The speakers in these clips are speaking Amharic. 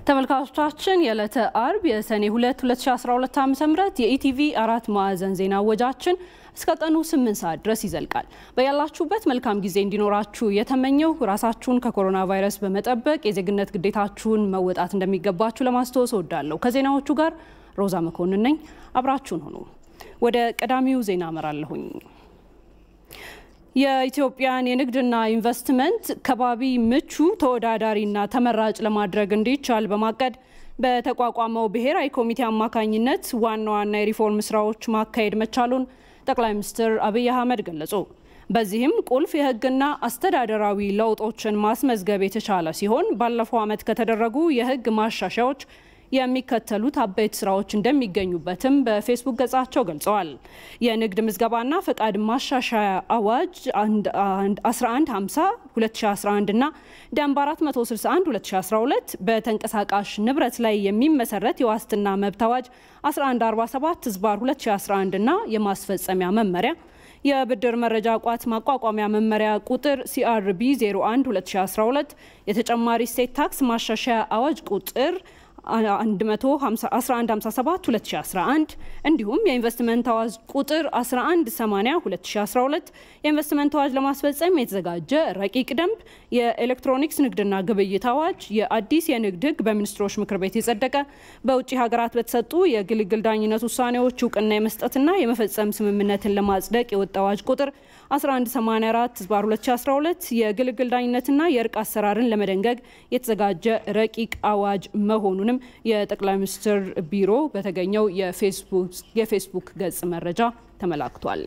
ተመልካቾቻችን የዕለተ አርብ የሰኔ 2 2012 ዓ.ም የኢቲቪ 4 ማዕዘን ዜና ወጃችን እስከ ቀኑ 8 ሰዓት ድረስ ይዘልቃል። በያላችሁበት መልካም ጊዜ እንዲኖራችሁ የተመኘው ራሳችሁን ከኮሮና ቫይረስ በመጠበቅ የዜግነት ግዴታችሁን መወጣት እንደሚገባችሁ ለማስተዋወስ እወዳለሁ። ከዜናዎቹ ጋር ሮዛ መኮንን ነኝ። አብራችሁን ሁኑ። ወደ ቀዳሚው ዜና አመራለሁኝ። የኢትዮጵያን የንግድና ኢንቨስትመንት ከባቢ ምቹ ተወዳዳሪና ተመራጭ ለማድረግ እንዲቻል በማቀድ በተቋቋመው ብሔራዊ ኮሚቴ አማካኝነት ዋና የሪፎርም ስራዎች ማካሄድ መቻሉን ጠቅላይ ሚኒስትር አብይ አህመድ ገለጹ። በዚህም ቁልፍ የህግና አስተዳደራዊ ለውጦችን ማስመዝገብ የተቻለ ሲሆን ባለፈው ዓመት ከተደረጉ የህግ ማሻሻያዎች የሚከተሉት አበይት ስራዎች እንደሚገኙበትም በፌስቡክ ገጻቸው ገልጸዋል። የንግድ ምዝገባና ፈቃድ ማሻሻያ አዋጅ 1150 2011 እና ደንብ 461 2012 በተንቀሳቃሽ ንብረት ላይ የሚመሰረት የዋስትና መብት አዋጅ 1147 2011 እና የማስፈጸሚያ መመሪያ የብድር መረጃ ቋት ማቋቋሚያ መመሪያ ቁጥር CRB 01 2012 የተጨማሪ እሴት ታክስ ማሻሻያ አዋጅ ቁጥር 1157 2011 እንዲሁም የኢንቨስትመንት አዋጅ ቁጥር 1180 2012 የኢንቨስትመንት አዋጅ ለማስፈጸም የተዘጋጀ ረቂቅ ደንብ የኤሌክትሮኒክስ ንግድና ግብይት አዋጅ የአዲስ የንግድ ህግ በሚኒስትሮች ምክር ቤት የጸደቀ በውጪ ሀገራት በተሰጡ የግልግል ዳኝነት ውሳኔዎች እውቅና የመስጠትና የመፈጸም ስምምነትን ለማጽደቅ የወጣ አዋጅ ቁጥር 1184 2012 የግልግል ዳኝነትና የእርቅ አሰራርን ለመደንገግ የተዘጋጀ ረቂቅ አዋጅ መሆኑን የጠቅላይ ሚኒስትር ቢሮ በተገኘው የፌስቡክ ገጽ መረጃ ተመላክቷል።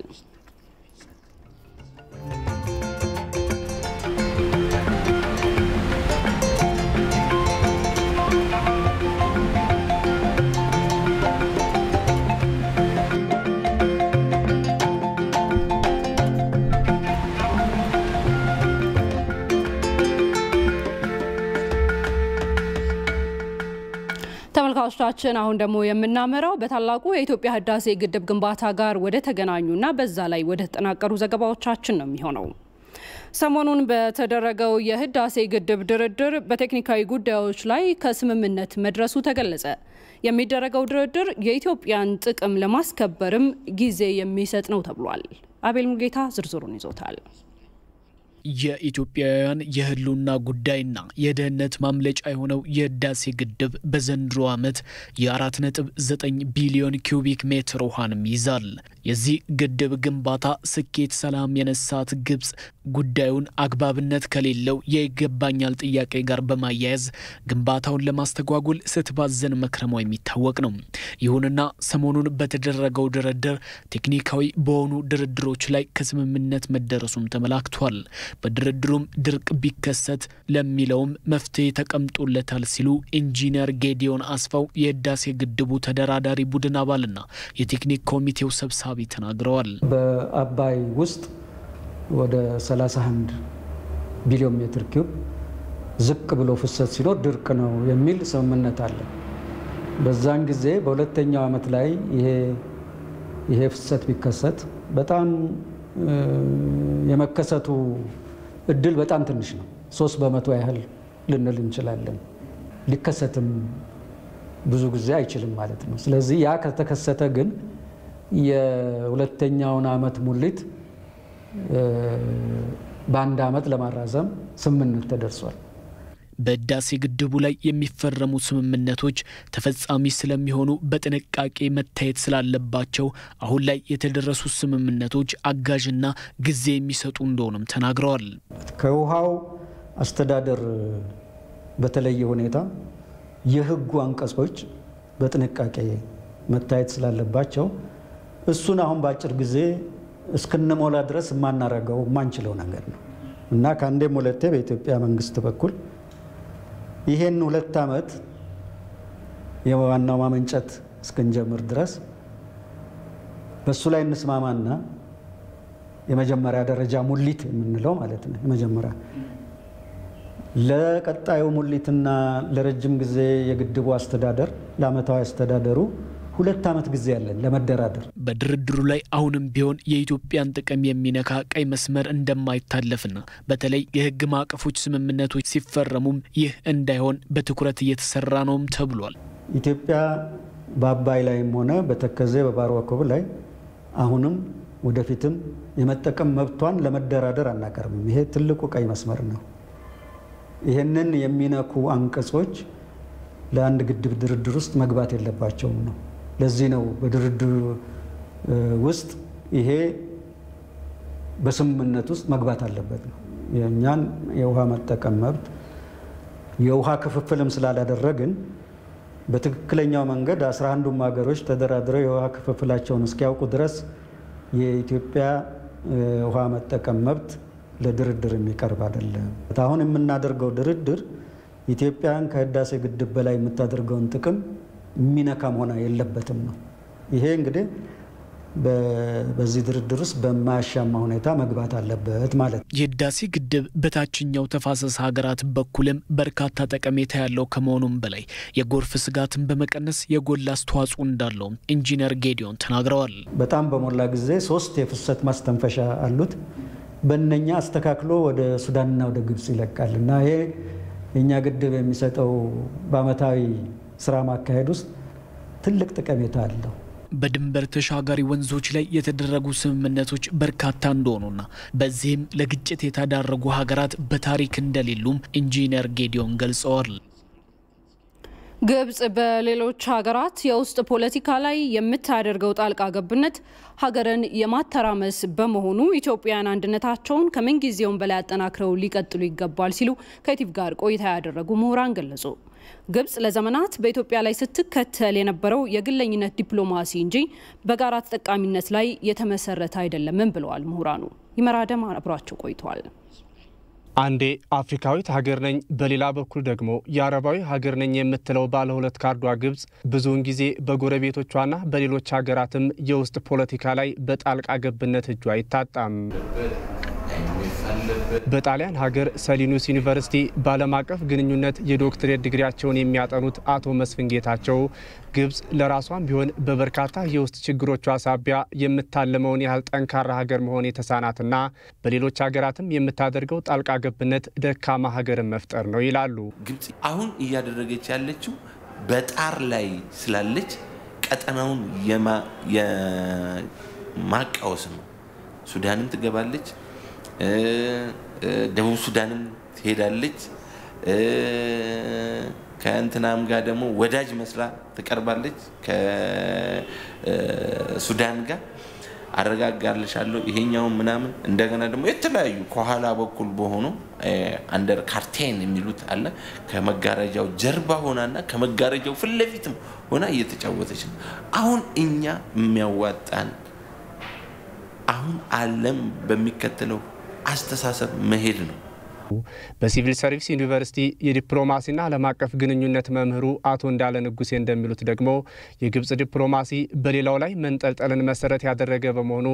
ተመልካቾቻችን አሁን ደግሞ የምናመራው በታላቁ የኢትዮጵያ ህዳሴ ግድብ ግንባታ ጋር ወደ ተገናኙና በዛ ላይ ወደ ተጠናቀሩ ዘገባዎቻችን ነው የሚሆነው። ሰሞኑን በተደረገው የህዳሴ ግድብ ድርድር በቴክኒካዊ ጉዳዮች ላይ ከስምምነት መድረሱ ተገለጸ። የሚደረገው ድርድር የኢትዮጵያን ጥቅም ለማስከበርም ጊዜ የሚሰጥ ነው ተብሏል። አቤል ሙጌታ ዝርዝሩን ይዞታል። የኢትዮጵያውያን የህልውና ጉዳይና የደህንነት ማምለጫ የሆነው የህዳሴ ግድብ በዘንድሮ ዓመት የ4.9 ቢሊዮን ኪዩቢክ ሜትር ውሃንም ይዛል። የዚህ ግድብ ግንባታ ስኬት ሰላም የነሳት ግብጽ ጉዳዩን አግባብነት ከሌለው የይገባኛል ጥያቄ ጋር በማያያዝ ግንባታውን ለማስተጓጎል ስትባዘን መክረሟ የሚታወቅ ነው። ይሁንና ሰሞኑን በተደረገው ድርድር ቴክኒካዊ በሆኑ ድርድሮች ላይ ከስምምነት መደረሱም ተመላክቷል። በድርድሩም ድርቅ ቢከሰት ለሚለውም መፍትሄ ተቀምጦለታል ሲሉ ኢንጂነር ጌዲዮን አስፋው የህዳሴ ግድቡ ተደራዳሪ ቡድን አባልና የቴክኒክ ኮሚቴው ሰብሳቢ ተናግረዋል። በአባይ ውስጥ ወደ 31 ቢሊዮን ሜትር ኪዩብ ዝቅ ብሎ ፍሰት ሲኖር ድርቅ ነው የሚል ስምምነት አለ። በዛን ጊዜ በሁለተኛው ዓመት ላይ ይሄ ፍሰት ቢከሰት በጣም የመከሰቱ እድል በጣም ትንሽ ነው። 3% ያህል ልንል እንችላለን። ሊከሰትም ብዙ ጊዜ አይችልም ማለት ነው። ስለዚህ ያ ከተከሰተ ግን የሁለተኛውን ዓመት ሙሊት በአንድ ዓመት ለማራዘም ስምምነት ተደርሷል። በህዳሴ ግድቡ ላይ የሚፈረሙ ስምምነቶች ተፈጻሚ ስለሚሆኑ በጥንቃቄ መታየት ስላለባቸው አሁን ላይ የተደረሱ ስምምነቶች አጋዥና ጊዜ የሚሰጡ እንደሆነም ተናግረዋል። ከውሃው አስተዳደር በተለየ ሁኔታ የህጉ አንቀጾች በጥንቃቄ መታየት ስላለባቸው እሱን አሁን ባጭር ጊዜ እስክንሞላ ድረስ ማናረጋው ማንችለው ነገር ነው እና ካንዴም ሁለቴ በኢትዮጵያ መንግስት በኩል ይሄን 2 ዓመት የዋናው ማመንጨት እስከንጀምር ድረስ በሱ ላይ እንስማማና የመጀመሪያ ደረጃ ሙሊት የምንለው ማለት ነው። የመጀመሪያ ለቀጣዩ ሙሊትና ለረጅም ጊዜ የግድቡ አስተዳደር ለአመታዊ አስተዳደሩ 2 ዓመት ጊዜ ያለን ለመደራደር። በድርድሩ ላይ አሁንም ቢሆን የኢትዮጵያን ጥቅም የሚነካ ቀይ መስመር እንደማይታለፍና በተለይ የህግ ማዕቀፎች ስምምነቶች ሲፈረሙም ይህ እንዳይሆን በትኩረት እየተሰራ ነውም ተብሏል። ኢትዮጵያ በአባይ ላይም ሆነ በተከዜ በባሮ ወኮብ ላይ አሁንም ወደፊትም የመጠቀም መብቷን ለመደራደር አናቀርብም። ይሄ ትልቁ ቀይ መስመር ነው። ይሄንን የሚነኩ አንቀጾች ለአንድ ግድብ ድርድር ውስጥ መግባት የለባቸውም ነው። ለዚህ ነው በድርድር ውስጥ ይሄ በስምምነት ውስጥ መግባት አለበት ነው። የኛን የውሃ መጠቀም መብት የውሃ ክፍፍልም ስላላደረግን በትክክለኛው መንገድ 11ዱም ሀገሮች ተደራድረው የውሃ ክፍፍላቸውን እስኪያውቁ ድረስ የኢትዮጵያ ውሃ መጠቀም መብት ለድርድር የሚቀርብ አይደለም። አሁን የምናደርገው ድርድር ኢትዮጵያን ከህዳሴ ግድብ በላይ የምታደርገውን ጥቅም የሚነካ መሆን የለበትም ነው። ይሄ እንግዲህ በዚህ ድርድር ውስጥ በማያሻማ ሁኔታ መግባት አለበት ማለት ነው። የህዳሴ ግድብ በታችኛው ተፋሰስ ሀገራት በኩልም በርካታ ጠቀሜታ ያለው ከመሆኑም በላይ የጎርፍ ስጋትን በመቀነስ የጎላ አስተዋጽኦ እንዳለው ኢንጂነር ጌዲዮን ተናግረዋል። በጣም በሞላ ጊዜ 3 የፍሰት ማስተንፈሻ አሉት። በእነኛ አስተካክሎ ወደ ሱዳንና ወደ ግብጽ ይለቃልና ይሄ የኛ ግድብ የሚሰጠው በአመታዊ ስራ ማካሄድ ውስጥ ትልቅ ጠቀሜታ አለው። በድንበር ተሻጋሪ ወንዞች ላይ የተደረጉ ስምምነቶች በርካታ እንደሆኑና በዚህም ለግጭት የተዳረጉ ሀገራት በታሪክ እንደሌሉም ኢንጂነር ጌዲዮን ገልጸዋል። ግብጽ በሌሎች ሀገራት የውስጥ ፖለቲካ ላይ የምታደርገው ጣልቃ ገብነት ሀገርን የማተራመስ በመሆኑ ኢትዮጵያን አንድነታቸውን ከምን ጊዜውም በላይ አጠናክረው ሊቀጥሉ ይገባል ሲሉ ከኢቲቪ ጋር ቆይታ ያደረጉ ምሁራን ገለጹ። ግብጽ ለዘመናት በኢትዮጵያ ላይ ስትከተል የነበረው የግለኝነት ዲፕሎማሲ እንጂ በጋራ ተጠቃሚነት ላይ የተመሰረተ አይደለም ብለዋል ምሁራኑ። ይመራደም አብሯቸው ቆይቷል። አንዴ አፍሪካዊት ሀገር ነኝ በሌላ በኩል ደግሞ የአረባዊ ሀገር ነኝ የምትለው ባለ ሁለት ካርዷ ግብጽ ብዙውን ጊዜ በጎረቤቶቿና በሌሎች ሀገራትም የውስጥ ፖለቲካ ላይ በጣልቃ ገብነት እጇ አይታጣም። በጣሊያን ሀገር ሰሊኑስ ዩኒቨርሲቲ ባለም አቀፍ ግንኙነት የዶክትሬት ዲግሪያቸውን የሚያጠኑት አቶ መስፍን ጌታቸው ግብጽ ለራሷም ቢሆን በበርካታ የውስጥ ችግሮቿ ሳቢያ የምታለመውን ያህል ጠንካራ ሀገር መሆን የተሳናትና በሌሎች ሀገራትም የምታደርገው ጣልቃ ገብነት ደካማ ሀገርን መፍጠር ነው ይላሉ። ግብጽ አሁን እያደረገች ያለችው በጣር ላይ ስላለች ቀጠናውን የማቃወስ ነው። ሱዳንም ትገባለች፣ ደቡብ ሱዳንም ትሄዳለች፣ ከእንትናም ጋር ደግሞ ወዳጅ መስላ ትቀርባለች ከሱዳን ጋር አረጋጋለሻለሁ ይሄኛው ምናምን እንደገና ደግሞ የተለያዩ ከኋላ በኩል በሆኑ አንደር ካርቴን የሚሉት አለ ከመጋረጃው ጀርባ ሆናና ከመጋረጃው ፊት ለፊትም ሆና እየተጫወተች ነው። አሁን እኛ የሚያዋጣን አሁን ዓለም በሚከተለው አስተሳሰብ መሄድ ነው። በሲቪል ሰርቪስ ዩኒቨርሲቲ የዲፕሎማሲና ዓለም አቀፍ ግንኙነት መምህሩ አቶ እንዳለ ንጉሴ እንደሚሉት ደግሞ የግብጽ ዲፕሎማሲ በሌላው ላይ መንጠልጠልን መሰረት ያደረገ በመሆኑ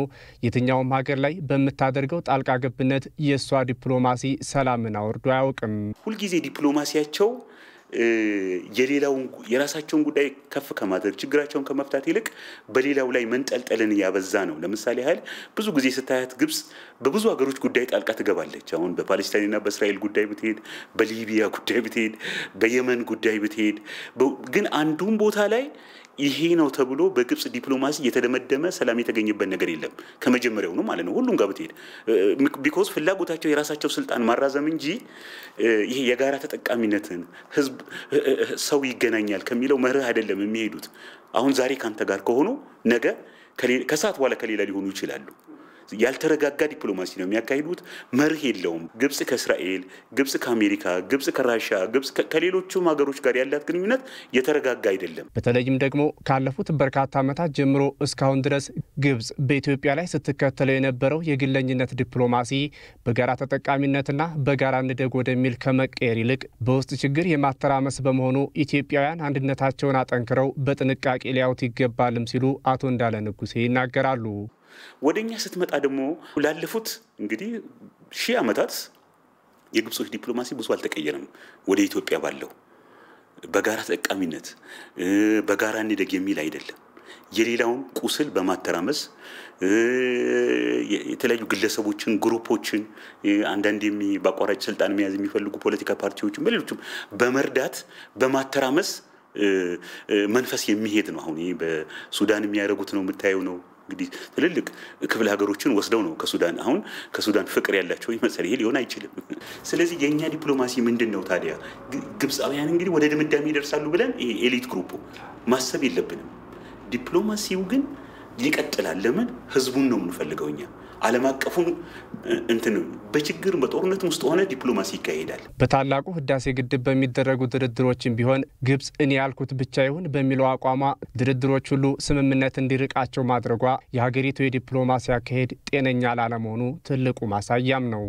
የትኛውም ሀገር ላይ በመታደርገው ጣልቃ ገብነት የሷ ዲፕሎማሲ ሰላምን አውርዶ አያውቅም። ሁሉ ጊዜ ዲፕሎማሲያቸው የሌላውን የራሳቸውን ጉዳይ ከፍ ከማድረግ ችግራቸውን ከመፍታት ይልቅ በሌላው ላይ መንጠልጠልን ያበዛ ነው። ለምሳሌ ያህል ብዙ ጊዜ ስታያት ግብጽ በብዙ ሀገሮች ጉዳይ ጣልቃ ትገባለች። አሁን በፓለስታይንና በእስራኤል ጉዳይ ብትሄድ፣ በሊቢያ ጉዳይ ብትሄድ፣ በየመን ጉዳይ ብትሄድ ግን አንዱን ቦታ ላይ ይሄ ነው ተብሎ በግብጽ ዲፕሎማሲ የተደመደመ ሰላም የተገኘበት ነገር የለም ከመጀመሪያው ነው ማለት ነው። ሁሉም ጋር ብትሄድ ቢኮዝ ፍላጎታቸው የራሳቸው ስልጣን ማራዘም እንጂ ይሄ የጋራ ተጠቃሚነትን ህዝብ ሰው ይገናኛል ከሚለው መርህ አይደለም የሚሄዱት። አሁን ዛሬ ካንተ ጋር ከሆኑ ነገ ከሰዓት በኋላ ከሌላ ሊሆኑ ይችላሉ። ያልተረጋጋ ዲፕሎማሲ ነው የሚያካሂዱት። መርህ የለውም። ግብጽ ከእስራኤል፣ ግብጽ ከአሜሪካ፣ ግብጽ ከራሻ፣ ግብጽ ከሌሎችም ሀገሮች ጋር ያላት ግንኙነት የተረጋጋ አይደለም። በተለይም ደግሞ ካለፉት በርካታ ዓመታት ጀምሮ እስካሁን ድረስ ግብጽ በኢትዮጵያ ላይ ስትከተለው የነበረው የግለኝነት ዲፕሎማሲ በጋራ ተጠቃሚነትና በጋራ እንደግ ወደሚል ከመቀየር ይልቅ በውስጥ ችግር የማተራመስ በመሆኑ ኢትዮጵያውያን አንድነታቸውን አጠንክረው በጥንቃቄ ሊያዩት ይገባልም ሲሉ አቶ እንዳለ ንጉሴ ይናገራሉ። ወደኛ ስትመጣ ደግሞ ላለፉት እንግዲህ ሺህ ዓመታት የግብጾች ዲፕሎማሲ ብዙ አልተቀየረም። ወደ ኢትዮጵያ ባለው በጋራ ተጠቃሚነት በጋራ እንደግ የሚል አይደለም። የሌላውን ቁስል በማተራመስ የተለያዩ ግለሰቦችን ግሩፖችን አንዳንድ በአቋራጭ ስልጣን መያዝ የሚፈልጉ ፖለቲካ ፓርቲዎችን በሌሎችም በመርዳት በማተራመስ መንፈስ የሚሄድ ነው። አሁን በሱዳን የሚያደርጉት ነው የምታየው ነው። እንግዲህ ትልልቅ ክፍለ ሀገሮችን ወስደው ነው ከሱዳን ፍቅር ያላቸው ይመስል ይሄ ሊሆን አይችልም። ስለዚህ የኛ ዲፕሎማሲ ምንድነው ታዲያ? ግብጻውያን እንግዲህ ወደ ድምዳሜ ይደርሳሉ ብለን ይሄ ኤሊት ግሩፕ ማሰብ የለብንም። ዲፕሎማሲው ግን ይቀጥላል። ለምን ህዝቡን ነው የምንፈልገው እኛ። ዓለም አቀፉን በችግር በጦርነት ውስጥ ሆነ ዲፕሎማሲ ይካሄዳል። በታላቁ ህዳሴ ግድብ በሚደረጉ ድርድሮችን ቢሆን ግብጽ እኔ ያልኩት ብቻ ይሁን በሚለው አቋሟ ድርድሮች ሁሉ ስምምነት እንዲርቃቸው ማድረጓ የሀገሪቱ የዲፕሎማሲ አካሄድ ጤነኛ ላለመሆኑ ትልቁ ማሳያም ነው።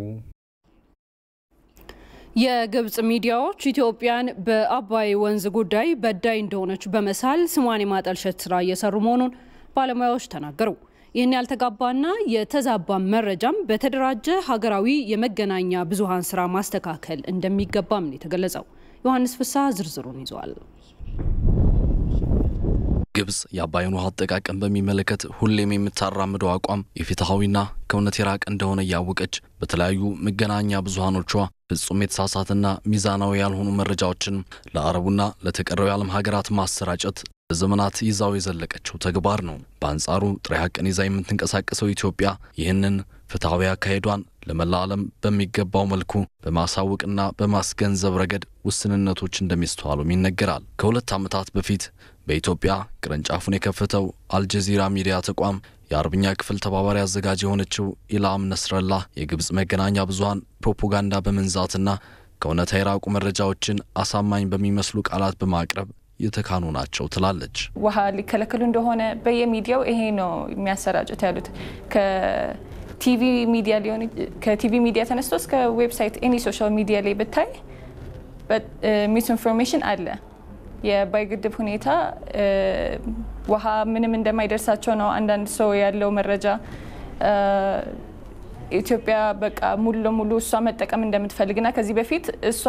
የግብጽ ሚዲያዎች ኢትዮጵያን በአባይ ወንዝ ጉዳይ በዳይ እንደሆነች በመሳል ስሟን የማጠልሸት ስራ እየሰሩ መሆኑን ባለሙያዎች ተናገሩ። ይህን ያልተጋባና የተዛባ መረጃም በተደራጀ ሀገራዊ የመገናኛ ብዙሃን ስራ ማስተካከል እንደሚገባም ነው የተገለጸው። ዮሐንስ ፍስሐ ዝርዝሩን ይዟል። ግብጽ የአባይን ውሃ አጠቃቀም በሚመለከት ሁሌም የምታራምደው አቋም የፍትሃዊና ከእውነት የራቀ እንደሆነ ያወቀች በተለያዩ መገናኛ ብዙሃኖቿ ፍጹም የተሳሳተና ሚዛናዊ ያልሆኑ መረጃዎችን ለአረቡና ለተቀረው የዓለም ሀገራት ማሰራጨት ዘመናት ይዛው የዘለቀችው ተግባር ነው። በአንጻሩ ጥሬ ሀቅን ይዛ የምትንቀሳቀሰው ኢትዮጵያ ይህንን ፍትሃዊ አካሄዷን ለመላ ዓለም በሚገባው መልኩ በማሳወቅና በማስገንዘብ ረገድ ውስንነቶች እንደሚስተዋሉም ይነገራል። ከሁለት ዓመታት በፊት በኢትዮጵያ ቅርንጫፉን የከፈተው አልጀዚራ ሚዲያ ተቋም የአረብኛ ክፍል ተባባሪ አዘጋጅ የሆነችው ኢላም ነስረላህ የግብጽ መገናኛ ብዙሃን ፕሮፓጋንዳ በመንዛትና ከእውነታ የራቁ መረጃዎችን አሳማኝ በሚመስሉ ቃላት በማቅረብ የተካኑ ናቸው ትላለች። ውሃ ሊከለከሉ እንደሆነ በየሚዲያው ይሄ ነው የሚያሰራጩት ያሉት ከቲቪ ሚዲያ ተነስቶ እስከ ዌብሳይት ኤኒ ሶሻል ሚዲያ ላይ ብታይ ሚስ ኢንፎርሜሽን አለ። የአባይ ግድብ ሁኔታ ውሃ ምንም እንደማይደርሳቸው ነው አንዳንድ ሰው ያለው መረጃ። ኢትዮጵያ በቃ ሙሉ ለሙሉ እሷ መጠቀም እንደምትፈልግና ከዚህ በፊት እሷ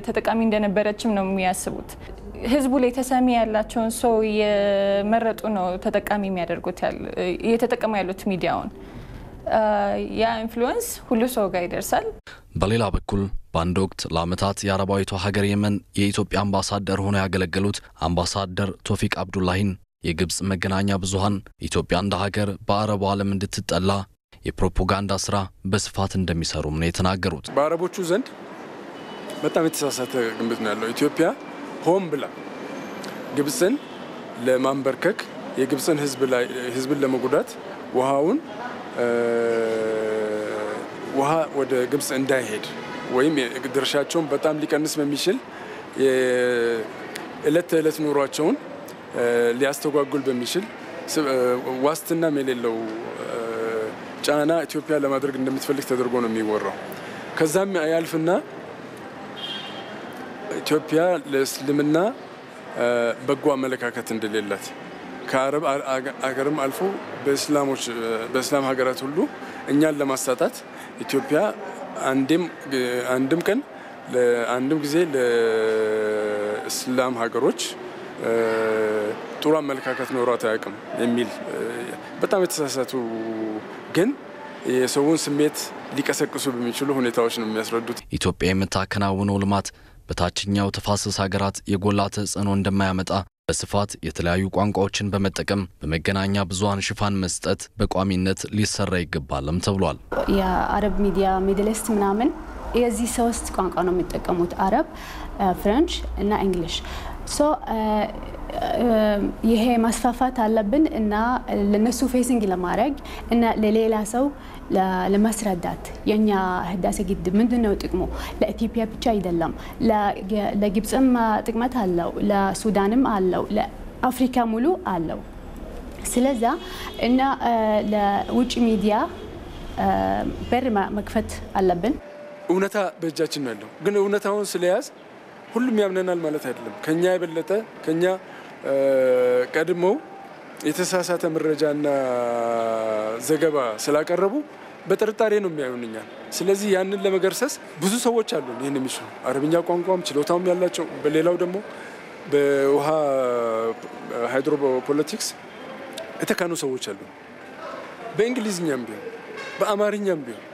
ተጠቃሚ እንደነበረችም ነው የሚያስቡት። ህዝቡ ላይ ተሰሚ ያላቸውን ሰው የመረጡ ነው ተጠቃሚ የሚያደርጉት እየተጠቀሙ ያሉት ሚዲያውን። ያ ኢንፍሉዌንስ ሁሉ ሰው ጋር ይደርሳል። በሌላ በኩል በአንድ ወቅት ለዓመታት የአረባዊቷ ሀገር የመን የኢትዮጵያ አምባሳደር ሆነው ያገለገሉት አምባሳደር ቶፊቅ አብዱላሂን የግብጽ መገናኛ ብዙሃን ኢትዮጵያ እንደ ሀገር በአረቡ ዓለም እንድትጠላ የፕሮፓጋንዳ ስራ በስፋት እንደሚሰሩም ነው የተናገሩት። በአረቦቹ ዘንድ በጣም የተሳሳተ ግምት ነው ያለው። ኢትዮጵያ ሆም ብላ ግብጽን ለማንበርከክ የግብጽን ህዝብን ለመጉዳት ውሃ ወደ ግብጽ እንዳይሄድ ወይም ድርሻቸውን በጣም ሊቀንስ በሚችል የዕለት ተዕለት ኑሯቸውን ሊያስተጓጉል በሚችል ዋስትና የሌለው ጫና ኢትዮጵያ ለማድረግ እንደምትፈልግ ተደርጎ ነው የሚወራው። ከዛም ያልፍና ኢትዮጵያ ለእስልምና በጎ አመለካከት እንደሌላት ከአረብ አገርም አልፎ በእስላም ሀገራት ሁሉ እኛን ለማሳጣት ኢትዮጵያ አንድም ጊዜ ለእስላም ሀገሮች ጥሩ አመለካከት ኖሯት አያውቅም የሚል በጣም የተሳሳቱ ግን የሰውን ስሜት ሊቀሰቅሱ በሚችሉ ሁኔታዎች ነው የሚያስረዱት። ኢትዮጵያ የምታከናውነው ልማት በታችኛው ተፋሰስ ሀገራት የጎላ ተጽዕኖ እንደማያመጣ በስፋት የተለያዩ ቋንቋዎችን በመጠቀም በመገናኛ ብዙሃን ሽፋን መስጠት በቋሚነት ሊሰራ ይገባልም ተብሏል። የአረብ ሚዲያ ሚድል ኢስት ምናምን የዚህ ሶስት ቋንቋ ነው የሚጠቀሙት፣ አረብ፣ ፍሬንች እና እንግሊሽ። ይሄ ማስፋፋት አለብን እና ለነሱ ፌሲንግ ለማድረግ እና ለሌላ ሰው ለማስረዳት የኛ ህዳሴ ግድብ ምንድነው ጥቅሙ ለኢትዮጵያ ብቻ አይደለም፣ ለግብጽም ጥቅመት አለው፣ ለሱዳንም አለው፣ ለአፍሪካ ሙሉ አለው። ስለዚህ እና ለውጭ ሚዲያ በር መክፈት አለብን። እውነታ በእጃችን ነው ያለው፣ ግን እውነታውን ስለያዝ ሁሉም ያምነናል ማለት አይደለም። ከኛ የበለጠ ከኛ ቀድመው የተሳሳተ መረጃና ዘገባ ስላቀረቡ በጥርጣሬ ነው የሚያዩንኛል። ስለዚህ ያንን ለመገርሰስ ብዙ ሰዎች አሉ ይሄን የሚችሉ አረብኛ ቋንቋም ችሎታውም ያላቸው። በሌላው ደግሞ በውሃ ሃይድሮፖለቲክስ የተካኑ ሰዎች አሉ። በእንግሊዝኛም ቢሆን በአማርኛም ቢሆን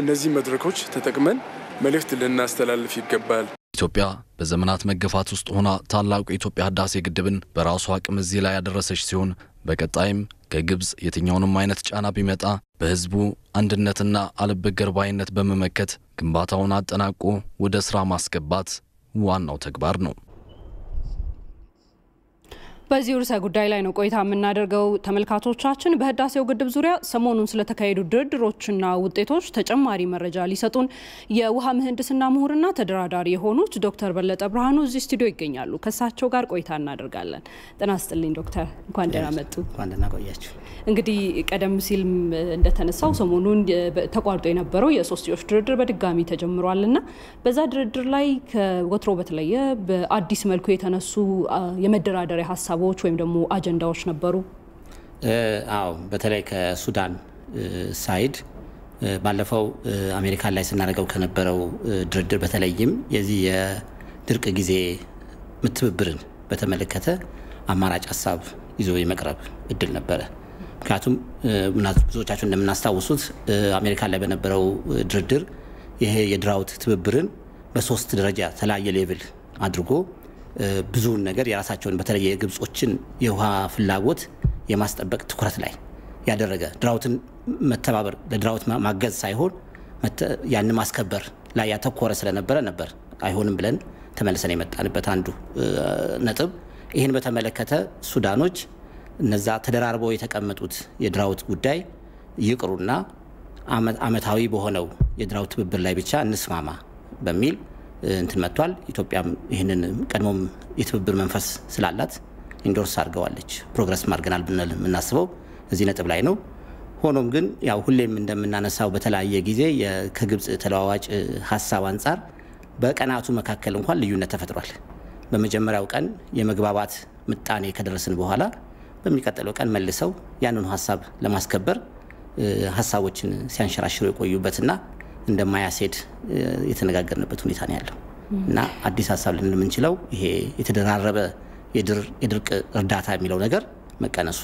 እነዚህ መድረኮች ተጠቅመን መልእክት ልናስተላልፍ ይገባል። ኢትዮጵያ በዘመናት መገፋት ውስጥ ሆና ታላቁ የኢትዮጵያ ህዳሴ ግድብን በራሷ አቅም እዚህ ላይ ያደረሰች ሲሆን በቀጣይም ከግብጽ የትኛውንም አይነት ጫና ቢመጣ በህዝቡ አንድነትና አለበገርባይነት በመመከት ግንባታውን አጠናቆ ወደ ስራ ማስገባት ዋናው ተግባር ነው። በዚህ ርዕሰ ጉዳይ ላይ ነው ቆይታ የምናደርገው። ተመልካቾቻችን በህዳሴው ግድብ ዙሪያ ሰሞኑን ስለተካሄዱ ድርድሮችና ውጤቶች ተጨማሪ መረጃ ሊሰጡን የውሃ ምህንድስና ምሁርና ተደራዳሪ የሆኑት ዶክተር በለጠ ብርሃኑ እዚህ ስቱዲዮ ይገኛሉ። ከሳቸው ጋር ቆይታ እናደርጋለን። ጤና ይስጥልኝ ዶክተር፣ እንኳን ደህና መጡ። እንኳን ደህና ቆያችሁ። እንግዲህ ቀደም ሲል እንደተነሳው ሰሞኑን ተቋርጦ የነበረው የሶስትዮሽ ድርድር በድጋሚ ተጀምሯልና በዛ ድርድር ላይ ከወትሮ በተለየ በአዲስ መልኩ የተነሱ የመደራደሪያ ሀሳቦች ወይም ደግሞ አጀንዳዎች ነበሩ? አዎ፣ በተለይ ከሱዳን ሳይድ ባለፈው አሜሪካ ላይ ስናደርገው ከነበረው ድርድር በተለይም የዚህ የድርቅ ጊዜ ምትብብርን በተመለከተ አማራጭ ሀሳብ ይዞ የመቅረብ እድል ነበረ። ምክንያቱም ብዙዎቻችሁ እንደምናስታውሱት አሜሪካ ላይ በነበረው ድርድር ይሄ የድራውት ትብብርን በሶስት ደረጃ ተለያየ ሌቭል አድርጎ ብዙውን ነገር የራሳቸውን በተለይ የግብጾችን የውሃ ፍላጎት የማስጠበቅ ትኩረት ላይ ያደረገ ድራውትን መተባበር ለድራውት ማገዝ ሳይሆን ያን ማስከበር ላይ ያተኮረ ስለነበረ ነበር አይሆንም ብለን ተመልሰን የመጣንበት አንዱ ነጥብ። ይሄን በተመለከተ ሱዳኖች እነዛ ተደራርበው የተቀመጡት የድራውት ጉዳይ ይቅሩና አመታዊ በሆነው የድራውት ትብብር ላይ ብቻ እንስማማ በሚል እንትን መጥቷል። ኢትዮጵያም ይሄንን ቀድሞም የትብብር መንፈስ ስላላት ኢንዶርስ አድርገዋለች። ፕሮግረስ ማድርገናል ብንል የምናስበው እዚህ ነጥብ ላይ ነው። ሆኖም ግን ያው ሁሌም እንደምናነሳው በተለያየ ጊዜ ከግብጽ ተለዋዋጭ ሀሳብ አንጻር በቀናቱ መካከል እንኳን ልዩነት ተፈጥሯል። በመጀመሪያው ቀን የመግባባት ምጣኔ ከደረስን በኋላ በሚቀጥለው ቀን መልሰው ያንኑ ሀሳብ ለማስከበር ሀሳቦችን ሲያንሸራሽሩ የቆዩበትና እንደማያሴድ የተነጋገርንበት ሁኔታ ነው ያለው እና አዲስ ሀሳብ ልንል የምንችለው ይሄ የተደራረበ የድርቅ እርዳታ የሚለው ነገር መቀነሱ።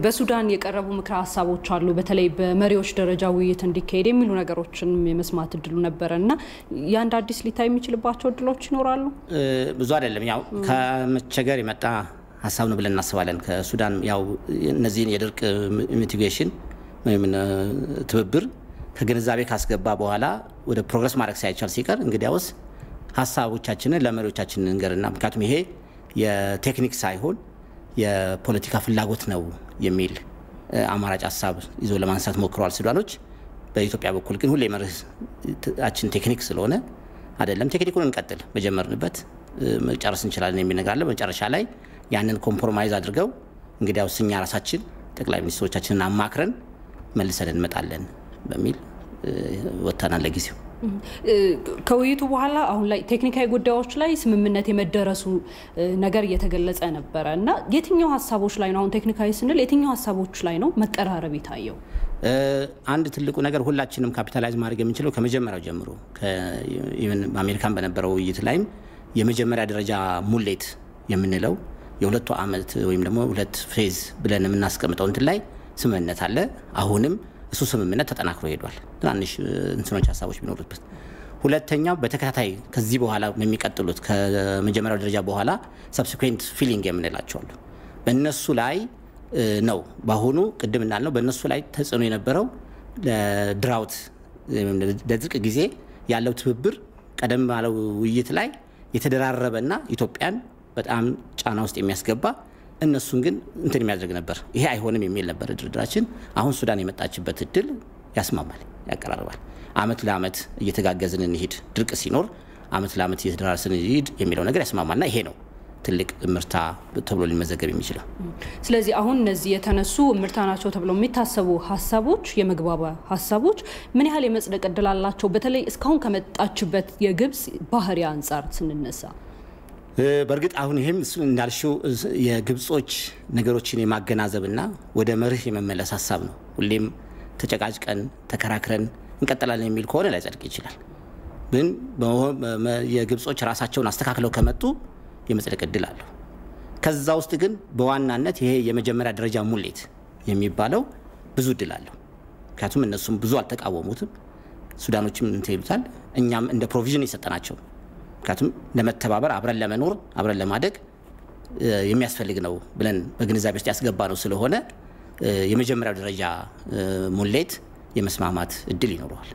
በሱዳን የቀረቡ ምክረ ሀሳቦች አሉ። በተለይ በመሪዎች ደረጃ ውይይት እንዲካሄድ የሚሉ ነገሮችን የመስማት እድሉ ነበረና ያንድ አዲስ ሊታይ የሚችልባቸው እድሎች ይኖራሉ? ብዙ አይደለም። ያው ከመቸገር የመጣ ሀሳብ ነው ብለን እናስባለን። ከሱዳን ያው እነዚህን የድርቅ ሚቲጌሽን ወይም ትብብር ከግንዛቤ ካስገባ በኋላ ወደ ፕሮግረስ ማድረግ ሳይቻል ሲቀር እንግዲያውስ ሀሳቦቻችንን ለመሪዎቻችን እንገርና ምክንያቱም ይሄ የቴክኒክ ሳይሆን የፖለቲካ ፍላጎት ነው የሚል አማራጭ ሀሳብ ይዞ ለማንሳት ሞክረዋል ሱዳኖች። በኢትዮጵያ በኩል ግን ሁሌ መርህችን ቴክኒክ ስለሆነ አይደለም፣ ቴክኒኩን እንቀጥል በጀመርንበት መጨረስ እንችላለን የሚል ነገር አለ። መጨረሻ ላይ ያንን ኮምፕሮማይዝ አድርገው እንግዲያውስ እኛ ራሳችን ጠቅላይ ሚኒስትሮቻችንን አማክረን መልሰን እንመጣለን በሚል ወጣናል ለጊዜው። ከውይይቱ በኋላ አሁን ላይ ቴክኒካዊ ጉዳዮች ላይ ስምምነት የመደረሱ ነገር እየተገለጸ ነበር እና የትኛው ሀሳቦች ላይ ነው አሁን ቴክኒካዊ ስንል የትኛው ሀሳቦች ላይ ነው መቀራረብ የታየው? አንድ ትልቁ ነገር ሁላችንም ካፒታላይዝ ማድረግ የምንችለው ከመጀመሪያው ጀምሮ በአሜሪካን በነበረው ውይይት ላይም የመጀመሪያ ደረጃ ሙሌት የምንለው የሁለቱ ዓመት ወይም ደግሞ ሁለት ፌዝ ብለን የምናስቀምጠው እንትን ላይ ስምምነት አለ። አሁንም እሱ ስምምነት ተጠናክሮ ሄዷል። ትናንሽ እንትኖች ሀሳቦች ቢኖሩበት። ሁለተኛው በተከታታይ ከዚህ በኋላ የሚቀጥሉት ከመጀመሪያው ደረጃ በኋላ ሰብሲኩዌንት ፊሊንግ የምንላቸው አሉ። በእነሱ ላይ ነው በአሁኑ ቅድም እንዳልነው በእነሱ ላይ ተጽዕኖ የነበረው ለድራውት ለድርቅ ጊዜ ያለው ትብብር ቀደም ባለው ውይይት ላይ የተደራረበና ኢትዮጵያን በጣም ጫና ውስጥ የሚያስገባ እነሱን ግን እንትን የሚያደርግ ነበር። ይሄ አይሆንም የሚል ነበር ድርድራችን። አሁን ሱዳን የመጣችበት እድል ያስማማል፣ ያቀራርባል። አመት ለአመት እየተጋገዝን እንሂድ፣ ድርቅ ሲኖር አመት ለአመት እየተደራረስን እንሂድ የሚለው ነገር ያስማማልና ይሄ ነው ትልቅ ምርታ ተብሎ ሊመዘገብ የሚችለው። ስለዚህ አሁን እነዚህ የተነሱ ምርታ ናቸው ተብሎ የሚታሰቡ ሀሳቦች የመግባባ ሀሳቦች ምን ያህል የመጽደቅ እድል አላቸው? በተለይ እስካሁን ከመጣችበት የግብጽ ባህሪ አንጻር ስንነሳ በእርግጥ አሁን ይሄም እንዳልሽው የግብጾች ነገሮችን የማገናዘብና ወደ መርህ የመመለስ ሀሳብ ነው። ሁሌም ተጨቃጭቀን ተከራክረን እንቀጥላለን የሚል ከሆነ ላይጸድቅ ይችላል። ግን የግብጾች ራሳቸውን አስተካክለው ከመጡ የመጽደቅ እድል አለው። ከዛ ውስጥ ግን በዋናነት ይሄ የመጀመሪያ ደረጃ ሙሌት የሚባለው ብዙ ድል አለው። ምክንያቱም እነሱም ብዙ አልተቃወሙትም። ሱዳኖችም እንትን ይሉታል። እኛም እንደ ፕሮቪዥን ይሰጠናቸው። ምክንያቱም ለመተባበር አብረን ለመኖር አብረን ለማደግ የሚያስፈልግ ነው ብለን በግንዛቤ ውስጥ ያስገባ ነው ስለሆነ የመጀመሪያው ደረጃ ሙሌት የመስማማት እድል ይኖረዋል።